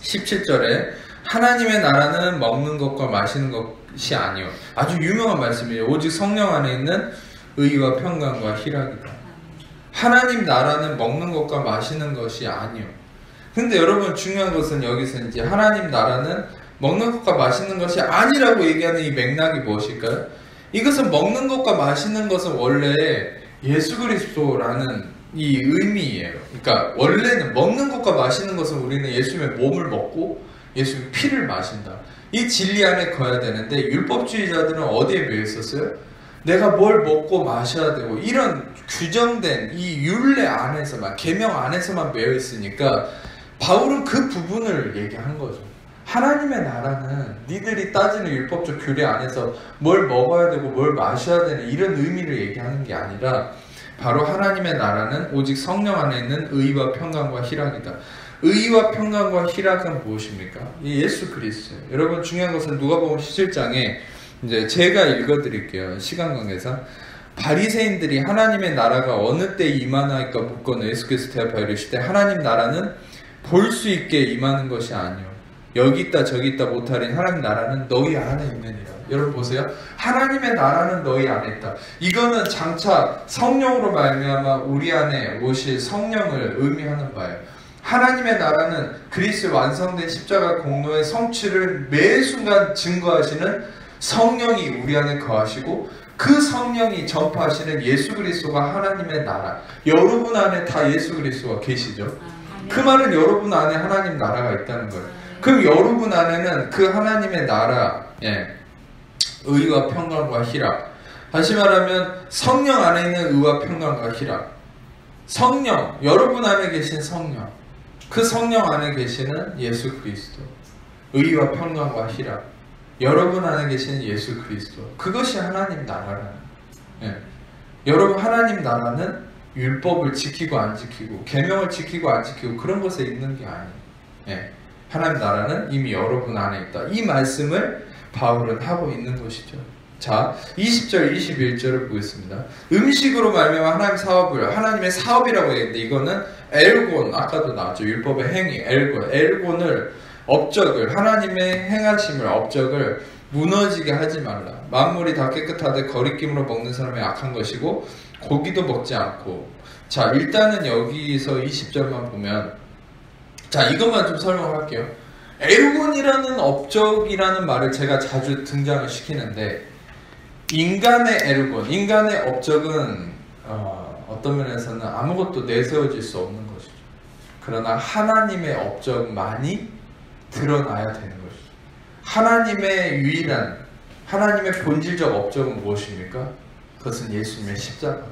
17절에 하나님의 나라는 먹는 것과 마시는 것이 아니요. 아주 유명한 말씀이에요. 오직 성령 안에 있는 의와 평강과 희락이다. 하나님 나라는 먹는 것과 마시는 것이 아니요. 근데 여러분 중요한 것은 여기서 이제 하나님 나라는 먹는 것과 마시는 것이 아니라고 얘기하는 이 맥락이 무엇일까요? 이것은 먹는 것과 마시는 것은 원래 예수 그리스도라는 이 의미예요. 그러니까 원래는 먹는 것과 마시는 것은 우리는 예수님의 몸을 먹고 예수님의 피를 마신다. 이 진리 안에 거야 되는데 율법주의자들은 어디에 매여 있었어요? 내가 뭘 먹고 마셔야 되고 이런 규정된 이 율례 안에서만, 계명 안에서만 매여 있으니까 바울은 그 부분을 얘기한 거죠. 하나님의 나라는 니들이 따지는 율법적 규례 안에서 뭘 먹어야 되고 뭘 마셔야 되는 이런 의미를 얘기하는 게 아니라 바로 하나님의 나라는 오직 성령 안에 있는 의와 평강과 희락이다. 의와 평강과 희락은 무엇입니까? 예수 그리스도예요. 여러분 중요한 것은 누가복음 17장에 이제 제가 읽어드릴게요. 시간 관계상. 바리새인들이 하나님의 나라가 어느 때 임하나이까 묻거늘 예수께서 대답하여 이르시되 하나님 나라는 볼 수 있게 임하는 것이 아니요 여기 있다 저기 있다 못하리니 하나님 나라는 너희 안에 있느니라. 여러분 보세요. 하나님의 나라는 너희 안에 있다. 이거는 장차 성령으로 말미암아 우리 안에 오실 성령을 의미하는 바예요. 하나님의 나라는 그리스도의 완성된 십자가 공로의 성취를 매 순간 증거하시는 성령이 우리 안에 거하시고 그 성령이 전파하시는 예수 그리스도가 하나님의 나라. 여러분 안에 다 예수 그리스도가 계시죠. 그 말은 여러분 안에 하나님 나라가 있다는 거예요. 그럼 여러분 안에는 그 하나님의 나라, 의와 평강과 희락. 다시 말하면 성령 안에 있는 의와 평강과 희락. 성령, 여러분 안에 계신 성령. 그 성령 안에 계시는 예수 그리스도. 의와 평강과 희락. 여러분 안에 계시는 예수 그리스도. 그것이 하나님 나라라는 거예요. 여러분 하나님 나라는 율법을 지키고 안 지키고 계명을 지키고 안 지키고 그런 것에 있는 게 아니에요. 하나님 나라는 이미 여러분 안에 있다. 이 말씀을 바울은 하고 있는 것이죠. 자, 20절 21절을 보겠습니다. 음식으로 말미암아 하나님 사업을, 하나님의 사업이라고 했는데 이거는 엘곤, 아까도 나왔죠. 율법의 행위, 엘곤을, 업적을, 하나님의 행하심을, 업적을 무너지게 하지 말라. 만물이 다 깨끗하되 거리낌으로 먹는 사람이 악한 것이고 고기도 먹지 않고. 자, 일단은 여기서 20절만 보면, 자, 이것만 좀 설명할게요. 에르곤이라는 업적이라는 말을 제가 자주 등장을 시키는데, 인간의 에르곤, 인간의 업적은 어떤 면에서는 아무것도 내세워질 수 없는 것이죠. 그러나 하나님의 업적만이 드러나야 되는 것이죠. 하나님의 유일한, 하나님의 본질적 업적은 무엇입니까? 그것은 예수님의 십자가.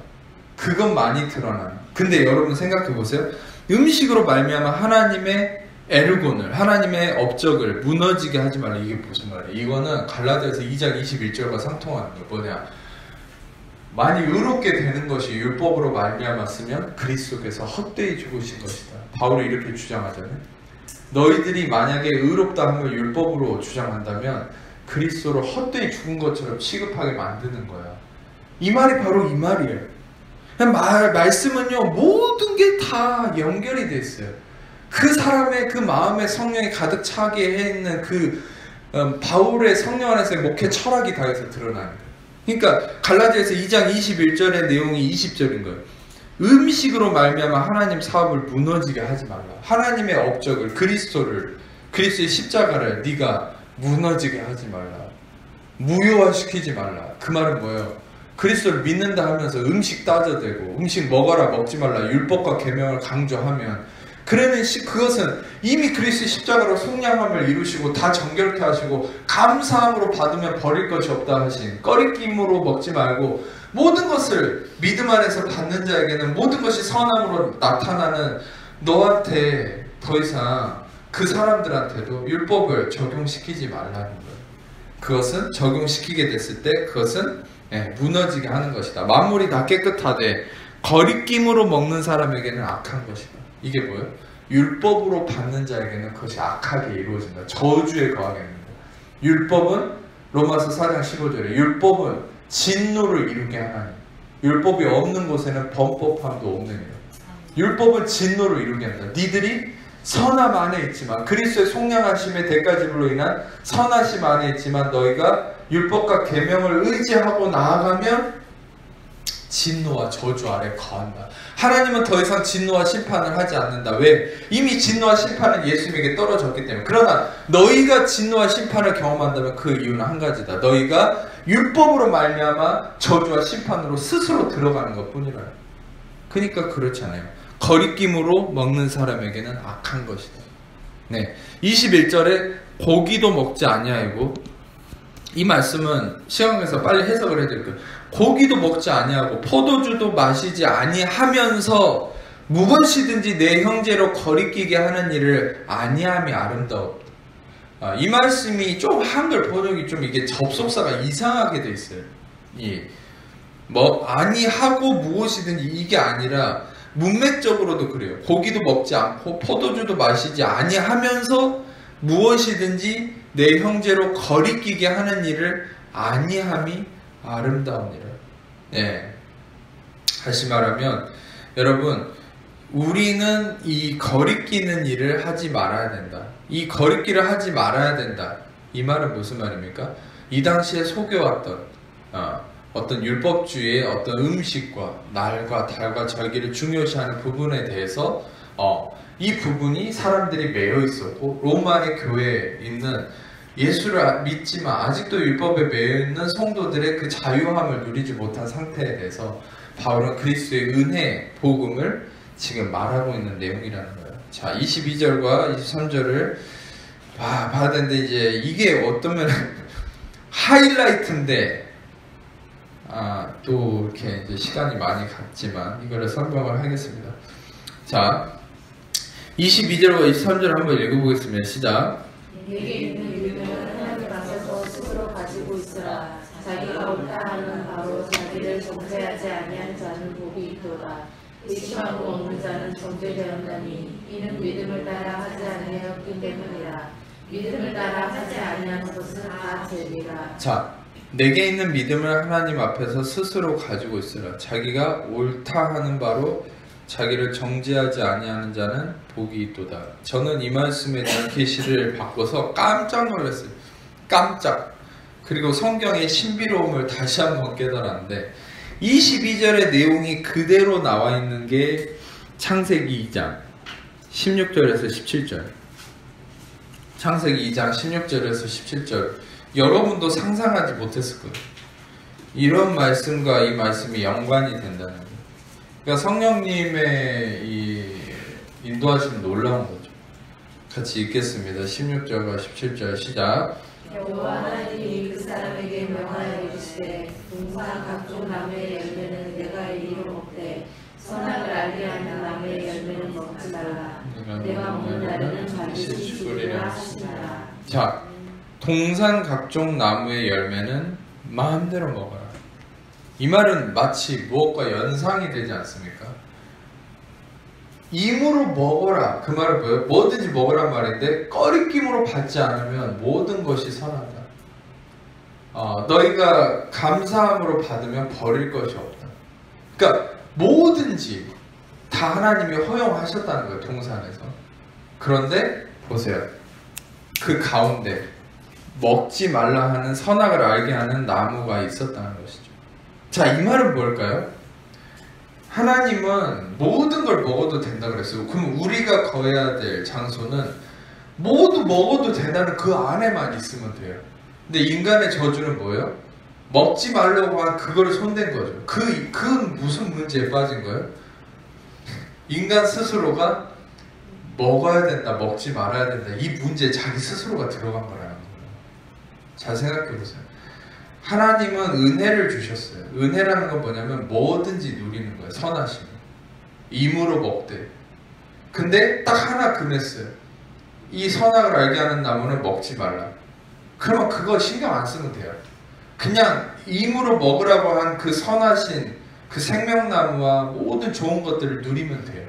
그것만이 드러나는. 근데 여러분 생각해 보세요. 음식으로 말미암아 하나님의 에르곤을, 하나님의 업적을 무너지게 하지 말라. 이게 무슨 말이에요? 이거는 갈라디아서 2장 21절과 상통하는 거. 뭐냐? 많이 의롭게 되는 것이 율법으로 말미암았으면 그리스도께서 헛되이 죽으신 것이다. 바울이 이렇게 주장하잖아요. 너희들이 만약에 의롭다 함을 율법으로 주장한다면 그리스도를 헛되이 죽은 것처럼 취급하게 만드는 거야. 이 말이 바로 이 말이에요. 말씀은요, 모든 게 다 연결이 돼 있어요. 그 사람의 그 마음에 성령이 가득 차게 해 있는 그 바울의 성령 안에서의 목회 철학이 다 여기서 드러나는 거예요. 그러니까 갈라디아서 2장 21절의 내용이 20절인 거예요. 음식으로 말미암아 하나님 사업을 무너지게 하지 말라. 하나님의 업적을, 그리스도의 십자가를 네가 무너지게 하지 말라. 무효화시키지 말라. 그 말은 뭐예요? 그리스도를 믿는다 하면서 음식 따져대고 음식 먹어라 먹지 말라 율법과 계명을 강조하면, 그러면 그것은 이미 그리스도의 십자가로 속량함을 이루시고 다 정결케 하시고 감사함으로 받으면 버릴 것이 없다 하신, 꺼리낌으로 먹지 말고 모든 것을 믿음 안에서 받는 자에게는 모든 것이 선함으로 나타나는 너한테 더 이상 그 사람들한테도 율법을 적용시키지 말라는 거예요. 그것은 적용시키게 됐을 때 그것은 무너지게 하는 것이다. 만물이 다 깨끗하되 거리낌으로 먹는 사람에게는 악한 것이다. 이게 뭐예요? 율법으로 받는 자에게는 그것이 악하게 이루어진다. 저주에 거하게 됩니다. 율법은 로마서 4장 15절에 율법은 진노를 이루게 하나니 율법이 없는 곳에는 범법함도 없느니라. 율법은 진노를 이루게 한다. 니들이 선함 안에 있지만, 그리스도의 속량하심의 대가지로 인한 선하심 안에 있지만 너희가 율법과 계명을 의지하고 나아가면 진노와 저주 아래 거한다. 하나님은 더 이상 진노와 심판을 하지 않는다. 왜? 이미 진노와 심판은 예수님에게 떨어졌기 때문에. 그러나 너희가 진노와 심판을 경험한다면 그 이유는 한 가지다. 너희가 율법으로 말미암아 저주와 심판으로 스스로 들어가는 것뿐이라. 그러니까 그렇잖아요. 거리낌으로 먹는 사람에게는 악한 것이다. 네, 21절에 고기도 먹지 아니하고, 이 말씀은 시간에서 빨리 해석을 해드릴게요. 고기도 먹지 아니하고 포도주도 마시지 아니하면서 무엇이든지 내 형제로 거리끼게 하는 일을 아니함이 아름다워. 이 말씀이 좀 한글 번역이 좀 이게 접속사가 이상하게 돼 있어요. 뭐 아니하고 무엇이든지 이게 아니라 문맥적으로도 그래요. 고기도 먹지 않고 포도주도 마시지 아니하면서 무엇이든지 내 형제로 거리끼게 하는 일을 아니함이 아름다우니라. 네. 다시 말하면 여러분, 우리는 이 거리끼는 일을 하지 말아야 된다. 이 거리끼를 하지 말아야 된다. 이 말은 무슨 말입니까? 이 당시에 속여왔던 어떤 율법주의의 어떤 음식과 날과 달과 절기를 중요시하는 부분에 대해서 이 부분이 사람들이 매여 있었고, 로마의 교회에 있는 예수를 믿지만 아직도 율법에 매여 있는 성도들의 그 자유함을 누리지 못한 상태에 대해서 바울은 그리스도의 은혜 복음을 지금 말하고 있는 내용이라는 거예요. 자, 22절과 23절을 봐야 되는데, 이제 이게 어떤 면에 하이라이트인데 또 이렇게 이제 시간이 많이 갔지만 이거를 설명을 하겠습니다. 자, 22절과 23절을 한번 읽어보겠습니다. 시작. 내게 있는 유명한 하나님 앞에서 스스로 가지고 있으라. 자기가 옳다 하는 바로 자기를 정죄하지 아니한 자는 복이 있도다. 의심하고 없는 자는 정죄되었나니 이는 믿음을 따라 하지 아니하였기 때문이라. 믿음을 따라 하지 아니하는 것은 다 죄니라. 자, 내게 있는 믿음을 하나님 앞에서 스스로 가지고 있으라. 자기가 옳다 하는 바로 자기를 정죄하지 아니하는 자는 복이 있도다. 저는 이 말씀에 대한 계시를 바꿔서 깜짝 놀랐어요. 깜짝. 그리고 성경의 신비로움을 다시 한번 깨달았는데, 22절의 내용이 그대로 나와 있는 게 창세기 2장 16절에서 17절. 창세기 2장 16절에서 17절 여러분도 상상하지 못했을 거예요. 이런 말씀과 이 말씀이 연관이 된다는 거예요. 그러니까 성령님의 이 인도하심은 놀라운 거죠. 같이 읽겠습니다. 16절과 17절 시작. 여호와 하나님이 그 사람에게 명하여 이르시되 동산 각종 나무의 열매는 내가 이리로 먹되 선악을 알게 하는 나무의 열매는 먹지 말라. 내가 먹는 날에는 반드시 죽으리라 하시니라. 자, 동산 각종 나무의 열매는 마음대로 먹어라. 이 말은 마치 무엇과 연상이 되지 않습니까? 임으로 먹어라. 그 말은 뭐예요? 뭐든지 먹으란 말인데 꺼리낌으로 받지 않으면 모든 것이 선하다. 너희가 감사함으로 받으면 버릴 것이 없다. 그러니까 뭐든지 다 하나님이 허용하셨다는 거예요. 동산에서. 그런데 보세요. 그 가운데 먹지 말라 하는 선악을 알게 하는 나무가 있었다는 것이죠. 자, 이 말은 뭘까요? 하나님은 모든 걸 먹어도 된다 그랬어요. 그럼 우리가 거해야 될 장소는 모두 먹어도 된다는 그 안에만 있으면 돼요. 근데 인간의 저주는 뭐예요? 먹지 말라고 한 그거를 손댄 거죠. 그건 무슨 문제에 빠진 거예요? 인간 스스로가 먹어야 된다, 먹지 말아야 된다, 이 문제에 자기 스스로가 들어간 거라는 거예요. 잘 생각해 보세요. 하나님은 은혜를 주셨어요. 은혜라는 건 뭐냐면 뭐든지 누리는 거예요. 선하심. 임으로 먹되. 근데 딱 하나 금했어요. 이 선악을 알게 하는 나무는 먹지 말라. 그러면 그거 신경 안 쓰면 돼요. 그냥 임으로 먹으라고 한 그 선하신 그 생명나무와 모든 좋은 것들을 누리면 돼요.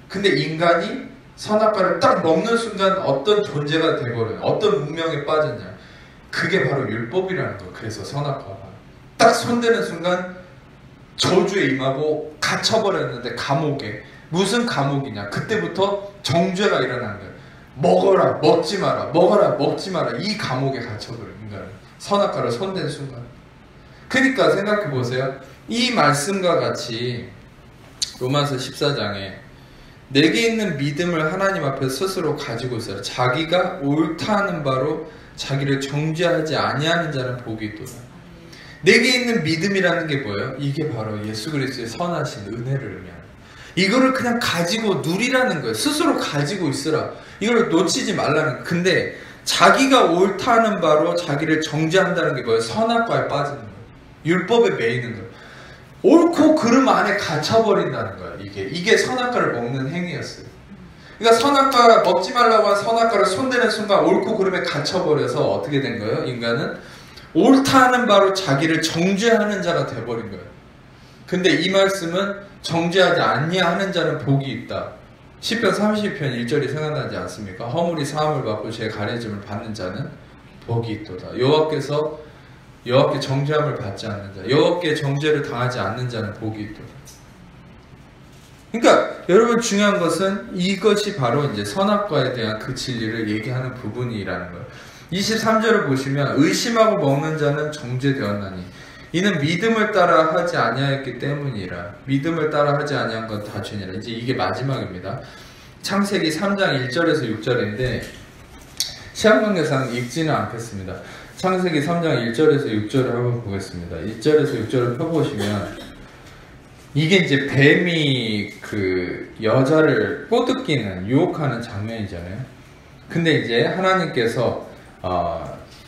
근데 인간이 선악과를 딱 먹는 순간 어떤 존재가 돼버려요. 어떤 운명에 빠졌냐. 그게 바로 율법이라는 거예요. 그래서 선악과가 딱 손대는 순간 저주에 임하고 갇혀버렸는데 감옥에. 무슨 감옥이냐. 그때부터 정죄가 일어나는 거예요. 먹어라, 먹지 마라, 먹어라, 먹지 마라. 이 감옥에 갇혀버려요. 인간은 선악과를 손댄 순간. 그러니까 생각해 보세요. 이 말씀과 같이 로마서 14장에 내게 있는 믿음을 하나님 앞에 스스로 가지고 있어라. 자기가 옳다 하는 바로 자기를 정죄하지 아니하는 자는 복이 있도다. 내게 있는 믿음이라는 게 뭐예요? 이게 바로 예수 그리스도의 선하신 은혜를 의미하는, 이거를 그냥 가지고 누리라는 거예요. 스스로 가지고 있으라. 이걸 놓치지 말라는 거예요. 근데 자기가 옳다 하는 바로 자기를 정죄한다는 게 뭐예요? 선악과에 빠지는 거예요. 율법에 매이는 거예요. 옳고 그름 안에 갇혀버린다는 거예요. 이게 선악과를 먹는 행위였어요. 그러니까 선악과 먹지 말라고 한 선악과를 손대는 순간 옳고 그름에 갇혀버려서 어떻게 된 거예요? 인간은 옳다 하는 바로 자기를 정죄하는 자가 돼버린 거예요. 근데 이 말씀은 정죄하지 아니하는 자는 복이 있다. 시편 30편 1절이 생각나지 않습니까? 허물이 사함을 받고 죄 가려짐을 받는 자는 복이 있도다. 여호와께 정죄함을 받지 않는 자, 여호와께 정죄를 당하지 않는 자는 복이 있도다. 그러니까 여러분 중요한 것은 이것이 바로 이제 선악과에 대한 그 진리를 얘기하는 부분이라는 거예요. 23절을 보시면 의심하고 먹는 자는 정죄되었나니 이는 믿음을 따라 하지 아니하였기 때문이라. 믿음을 따라 하지 아니한 건 다 죄니라. 이제 이게 마지막입니다. 창세기 3장 1절에서 6절인데 시간 관계상 읽지는 않겠습니다. 창세기 3장 1절에서 6절을 한번 보겠습니다. 1절에서 6절을 펴보시면 이게 이제 뱀이 그 여자를 꼬드기는 유혹하는 장면이잖아요. 근데 이제 하나님께서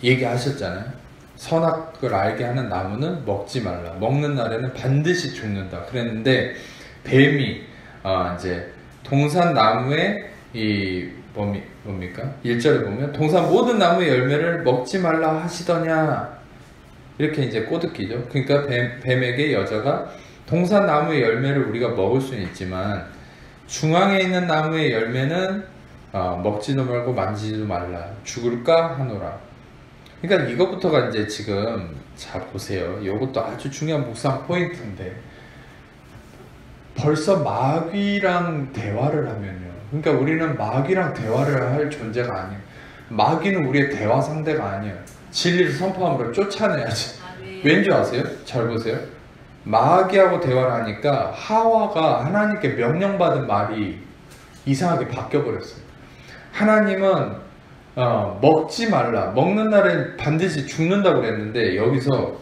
얘기하셨잖아요. 선악을 알게 하는 나무는 먹지 말라. 먹는 날에는 반드시 죽는다. 그랬는데 뱀이 이제 동산 나무의 이 뭡니까? 1절에 보면 동산 모든 나무의 열매를 먹지 말라 하시더냐. 이렇게 이제 꼬드기죠. 그러니까 뱀에게 여자가 동산 나무의 열매를 우리가 먹을 수는 있지만 중앙에 있는 나무의 열매는 먹지도 말고 만지지도 말라. 죽을까 하노라. 그러니까 이것부터가 이제 지금 자 보세요. 이것도 아주 중요한 묵상 포인트인데 벌써 마귀랑 대화를 하면요. 그러니까 우리는 마귀랑 대화를 할 존재가 아니에요. 마귀는 우리의 대화 상대가 아니에요. 진리를 선포함으로 쫓아내야지. 왠지 아세요? 잘 보세요. 마귀하고 대화를 하니까 하와가 하나님께 명령받은 말이 이상하게 바뀌어버렸어요. 하나님은 먹지 말라. 먹는 날엔 반드시 죽는다고 그랬는데 여기서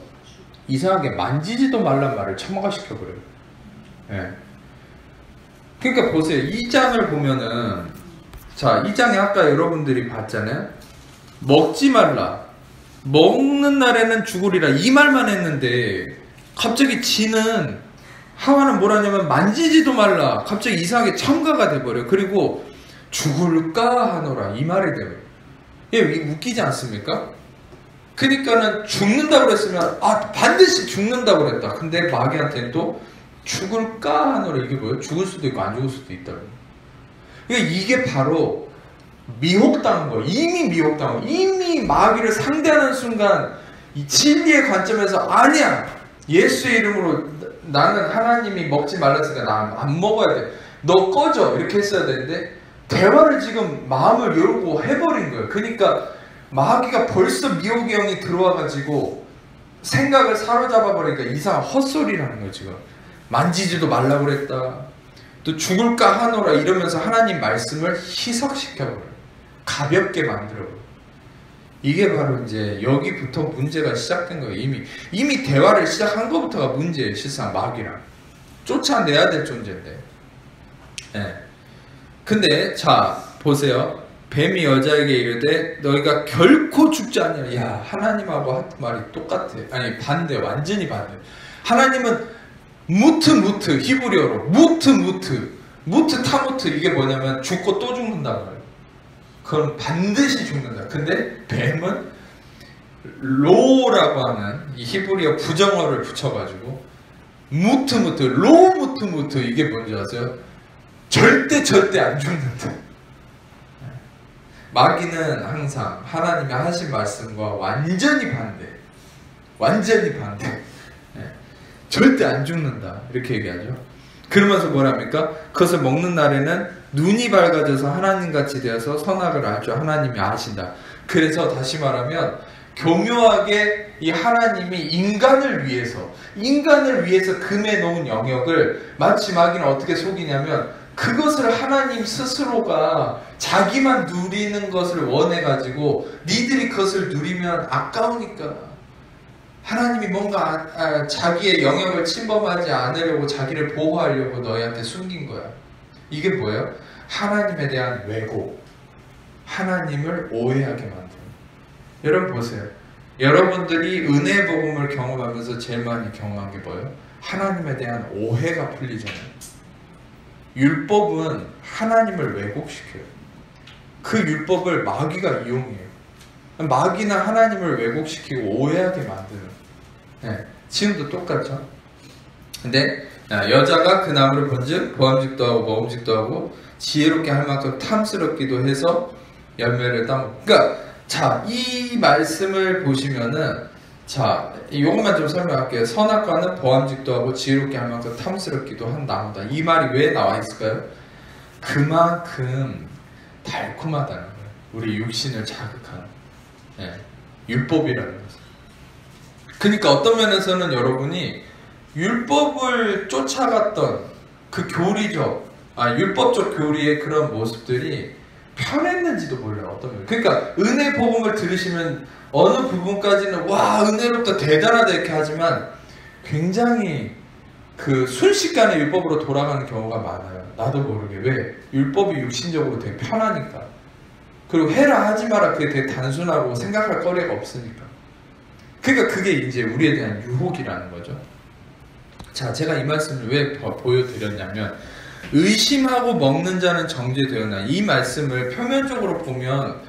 이상하게 만지지도 말란 말을 첨가시켜버려요. 예. 그러니까 보세요. 이 장을 보면은, 자, 이 장에 아까 여러분들이 봤잖아요. 먹지 말라. 먹는 날에는 죽으리라. 이 말만 했는데 갑자기 지는, 하와는 뭐라냐면 만지지도 말라. 갑자기 이상하게 첨가가 돼버려요. 그리고 죽을까 하노라. 이 말이 돼요. 예, 웃기지 않습니까? 그러니까는 죽는다고 그랬으면 반드시 죽는다고 그랬다. 근데 마귀한테는 또 죽을까 하노라. 이게 뭐예요? 죽을 수도 있고 안 죽을 수도 있다고. 그러니까 이게 바로 미혹당한 거예요. 이미 미혹당한 거예요. 이미 마귀를 상대하는 순간 이 진리의 관점에서 아니야. 예수의 이름으로 나는 하나님이 먹지 말랐으니까 나 안 먹어야 돼. 너 꺼져. 이렇게 했어야 되는데 대화를 지금 마음을 열고 해버린 거예요. 그러니까 마귀가 벌써 미혹의 영이 들어와가지고 생각을 사로잡아 버리니까 이상한 헛소리라는 거예요. 지금 만지지도 말라고 그랬다. 또 죽을까 하노라 이러면서 하나님 말씀을 희석시켜버려요. 가볍게 만들어버려요. 이게 바로 이제 여기부터 문제가 시작된 거예요. 이미 대화를 시작한 것부터가 문제예요. 실상 마귀랑 쫓아내야 될 존재인데. 네. 근데 자 보세요. 뱀이 여자에게 이르되 너희가 결코 죽지 아니하리라. 야, 하나님하고 한 말이 똑같아. 아니 반대, 완전히 반대. 하나님은 무트 히브리어로 무트 타무트 이게 뭐냐면 죽고 또 죽는다는 거예요. 그건 반드시 죽는다. 근데 뱀은 로라고 하는 이 히브리어 부정어를 붙여가지고 무트 이게 뭔지 아세요? 절대 안 죽는다. 마귀는 항상 하나님이 하신 말씀과 완전히 반대. 절대 안 죽는다. 이렇게 얘기하죠. 그러면서 뭐랍니까? 그것을 먹는 날에는 눈이 밝아져서 하나님같이 되어서 선악을 알죠. 하나님이 아신다. 그래서 다시 말하면 교묘하게 이 하나님이 인간을 위해서 금해 놓은 영역을 마치 마귀는 어떻게 속이냐면 그것을 하나님 스스로가 자기만 누리는 것을 원해가지고 니들이 그것을 누리면 아까우니까 하나님이 뭔가 자기의 영역을 침범하지 않으려고 자기를 보호하려고 너희한테 숨긴 거야. 이게 뭐예요? 하나님에 대한 왜곡, 하나님을 오해하게 만드는. 여러분 보세요. 여러분들이 은혜 복음을 경험하면서 제일 많이 경험한 게 뭐예요? 하나님에 대한 오해가 풀리잖아요. 율법은 하나님을 왜곡시켜요. 그 율법을 마귀가 이용해요. 마귀나 하나님을 왜곡시키고 오해하게 만드는. 네, 지금도 똑같죠. 근데 여자가 그 나무를 본즉 보암직도 하고 먹음직도 하고 지혜롭게 할 만큼 탐스럽기도 해서 열매를 따먹고. 그러니까 자, 이 말씀을 보시면은 자, 이것만 좀 설명할게요. 선악과는 보암직도 하고 지혜롭게 할 만큼 탐스럽기도 한 나무다. 이 말이 왜 나와 있을까요? 그만큼 달콤하다는 거예요. 우리 육신을 자극하는 율법이라는 것은. 그러니까 어떤 면에서는 여러분이 율법을 쫓아갔던 그 율법적 교리의 그런 모습들이 편했는지도 몰라요. 어떤 면. 그러니까 은혜 복음을 들으시면 어느 부분까지는 와 은혜롭다 대단하다 이렇게 하지만 굉장히 그 순식간에 율법으로 돌아가는 경우가 많아요. 나도 모르게. 왜? 율법이 육신적으로 되게 편하니까. 그리고 해라 하지 마라 그게 되게 단순하고 생각할 거리가 없으니까. 그러니까 그게 이제 우리에 대한 유혹이라는 거죠. 자, 제가 이 말씀을 왜 보여드렸냐면 의심하고 먹는 자는 정죄되었나. 이 말씀을 표면적으로 보면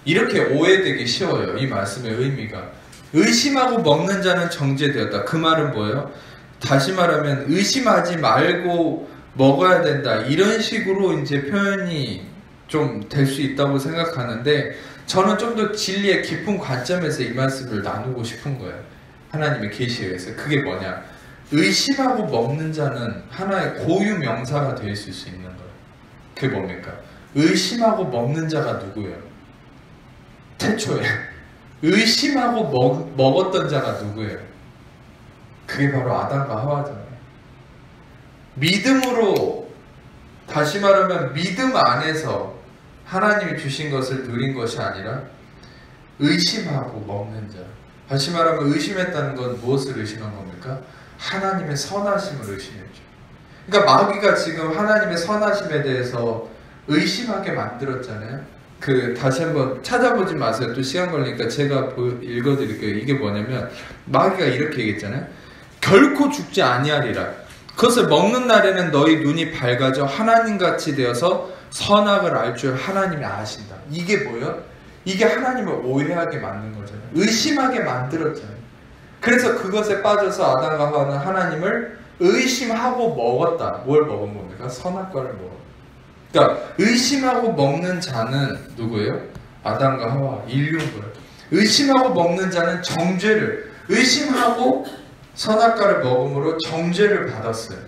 이렇게 오해되기 쉬워요. 이 말씀의 의미가. 의심하고 먹는 자는 정죄되었다. 그 말은 뭐예요? 다시 말하면 의심하지 말고 먹어야 된다. 이런 식으로 이제 표현이 좀 될 수 있다고 생각하는데 저는 좀 더 진리의 깊은 관점에서 이 말씀을 나누고 싶은 거예요. 하나님의 계시에 의해서. 그게 뭐냐? 의심하고 먹는 자는 하나의 고유 명사가 될 수 있는 거예요. 그게 뭡니까? 의심하고 먹는 자가 누구예요? 태초에 의심하고 먹었던 자가 누구예요? 그게 바로 아담과 하와잖아요. 믿음으로, 다시 말하면 믿음 안에서 하나님이 주신 것을 누린 것이 아니라 의심하고 먹는 자. 다시 말하면 의심했다는 건 무엇을 의심한 겁니까? 하나님의 선하심을 의심했죠. 그러니까 마귀가 지금 하나님의 선하심에 대해서 의심하게 만들었잖아요. 다시 한번 찾아보지 마세요. 또 시간 걸리니까 제가 읽어드릴게요. 이게 뭐냐면 마귀가 이렇게 얘기했잖아요. 결코 죽지 아니하리라. 그것을 먹는 날에는 너희 눈이 밝아져 하나님같이 되어서 선악을 알 줄 하나님이 아신다. 이게 뭐예요? 이게 하나님을 오해하게 만든 거잖아요. 의심하게 만들었잖아요. 그래서 그것에 빠져서 아담과 하와는 하나님을 의심하고 먹었다. 뭘 먹은 겁니까? 선악과를 먹었다. 그러니까 의심하고 먹는 자는 누구예요? 아담과 하와, 인류인 거예요. 의심하고 먹는 자는 정죄를, 의심하고 선악과를 먹음으로 정죄를 받았어요.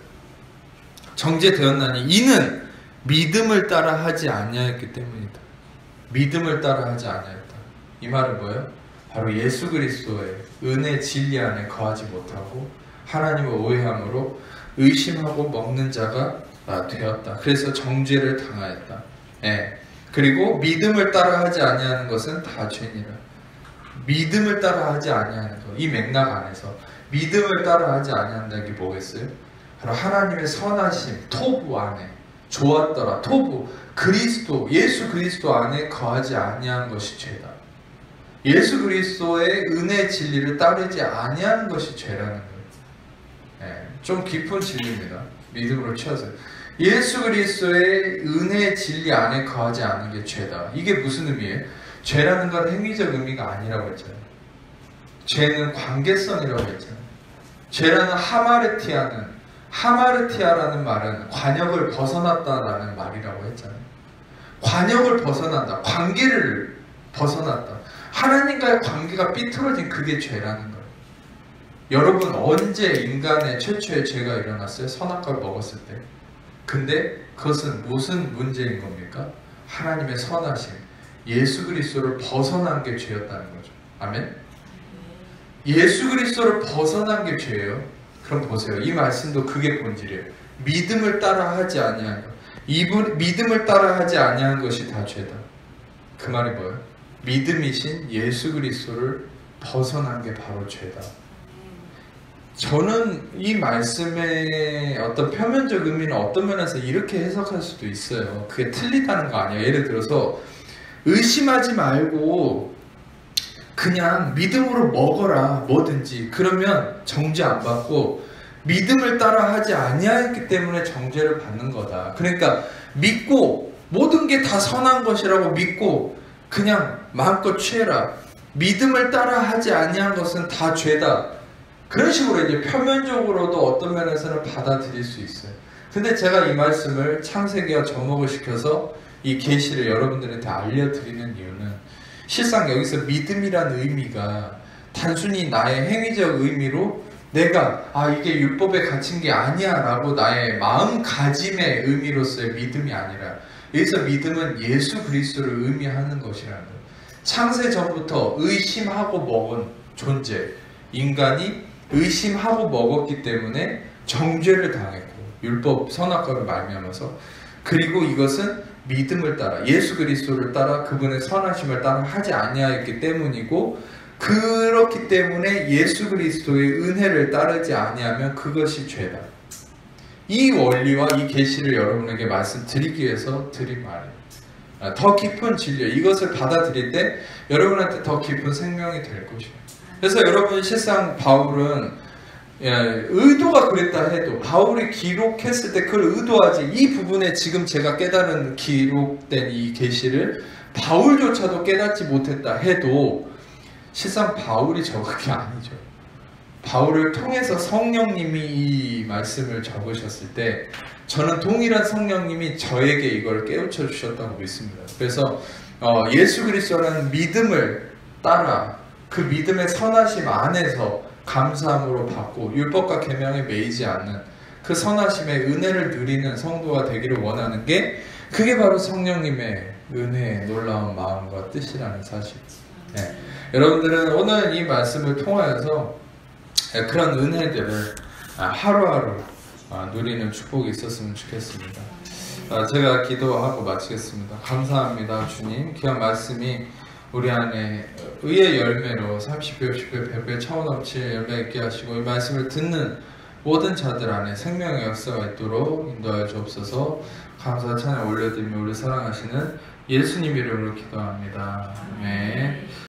정죄되었나니 이는 믿음을 따라 하지 아니하였기 때문이다. 믿음을 따라 하지 아니하였다. 이 말은 뭐예요? 바로 예수 그리스도의 은혜 진리 안에 거하지 못하고 하나님을 오해함으로 의심하고 먹는 자가 되었다. 그래서 정죄를 당하였다. 예. 그리고 믿음을 따라 하지 아니하는 것은 다 죄니라. 믿음을 따라 하지 아니하는 것. 이 맥락 안에서 믿음을 따라 하지 아니한다는 게 뭐겠어요? 바로 하나님의 선하심, 토부 안에 좋았더라. 토부, 그리스도, 예수 그리스도 안에 거하지 아니한 것이 죄다. 예수 그리스도의 은혜 진리를 따르지 아니하는 것이 죄라는 거예요. 예, 좀 깊은 진리입니다. 믿음으로 채워서 예수 그리스도의 은혜 진리 안에 거하지 않는 게 죄다. 이게 무슨 의미예요? 죄라는 건 행위적 의미가 아니라고 했잖아요. 죄는 관계성이라고 했잖아요. 죄라는 하마르티아라는 말은 관역을 벗어났다라는 말이라고 했잖아요. 관역을 벗어난다. 관계를 벗어났다. 하나님과의 관계가 삐뚤어진 그게 죄라는 거예요. 여러분 언제 인간의 최초의 죄가 일어났어요? 선악과를 먹었을 때. 근데 그것은 무슨 문제인 겁니까? 하나님의 선하심, 예수 그리스도를 벗어난 게 죄였다는 거죠. 아멘? 예수 그리스도를 벗어난 게 죄예요. 그럼 보세요. 이 말씀도 그게 본질이에요. 믿음을 따라 하지 아니한 것. 믿음을 따라 하지 아니한 것이 다 죄다. 그 말이 뭐예요? 믿음이신 예수 그리스도를 벗어난 게 바로 죄다. 저는 이 말씀의 어떤 표면적 의미는 어떤 면에서 이렇게 해석할 수도 있어요. 그게 틀리다는 거 아니에요. 예를 들어서 의심하지 말고 그냥 믿음으로 먹어라. 뭐든지. 그러면 정죄 안 받고 믿음을 따라 하지 아니하였기 때문에 정죄를 받는 거다. 그러니까 믿고 모든 게 다 선한 것이라고 믿고 그냥 마음껏 취해라. 믿음을 따라 하지 아니한 것은 다 죄다. 그런 식으로 이제 표면적으로도 어떤 면에서는 받아들일 수 있어요. 근데 제가 이 말씀을 창세기와 접목을 시켜서 이 계시를 여러분들한테 알려드리는 이유는 실상 여기서 믿음이란 의미가 단순히 나의 행위적 의미로 내가 이게 율법에 갇힌 게 아니야 라고 나의 마음가짐의 의미로서의 믿음이 아니라 여기서 믿음은 예수 그리스도를 의미하는 것이라는 거예요. 창세 전부터 의심하고 먹은 존재, 인간이 의심하고 먹었기 때문에 정죄를 당했고 율법 선악과를 말미암아서, 그리고 이것은 믿음을 따라 예수 그리스도를 따라 그분의 선하심을 따라 하지 아니하였기 때문이고, 그렇기 때문에 예수 그리스도의 은혜를 따르지 아니하면 그것이 죄다. 이 원리와 이 계시를 여러분에게 말씀드리기 위해서 드린 말이에요. 더 깊은 진리, 이것을 받아들일 때 여러분한테 더 깊은 생명이 될 것이에요. 그래서 여러분 실상 바울은 의도가 그랬다 해도 바울이 기록했을 때 그걸 의도하지, 이 부분에 지금 제가 깨달은 기록된 이 계시를 바울조차도 깨닫지 못했다 해도 실상 바울이 적은 게 아니죠. 바울을 통해서 성령님이 이 말씀을 적으셨을 때 저는 동일한 성령님이 저에게 이걸 깨우쳐 주셨다고 믿습니다. 그래서 예수 그리스도라는 믿음을 따라 그 믿음의 선하심 안에서 감사함으로 받고 율법과 계명에 매이지 않는 그 선하심의 은혜를 누리는 성도가 되기를 원하는 게, 그게 바로 성령님의 은혜의 놀라운 마음과 뜻이라는 사실. 네. 여러분들은 오늘 이 말씀을 통하여서 그런 은혜들을 하루하루 누리는 축복이 있었으면 좋겠습니다. 제가 기도하고 마치겠습니다. 감사합니다, 주님. 귀한 말씀이 우리 안에 의의 열매로 30배, 60배, 100배 차원 넘칠 열매 있게 하시고 이 말씀을 듣는 모든 자들 안에 생명의 역사가 있도록 인도하여 주옵소서. 감사 찬양 올려드리며 우리 사랑하시는 예수님 이름으로 기도합니다. 아멘.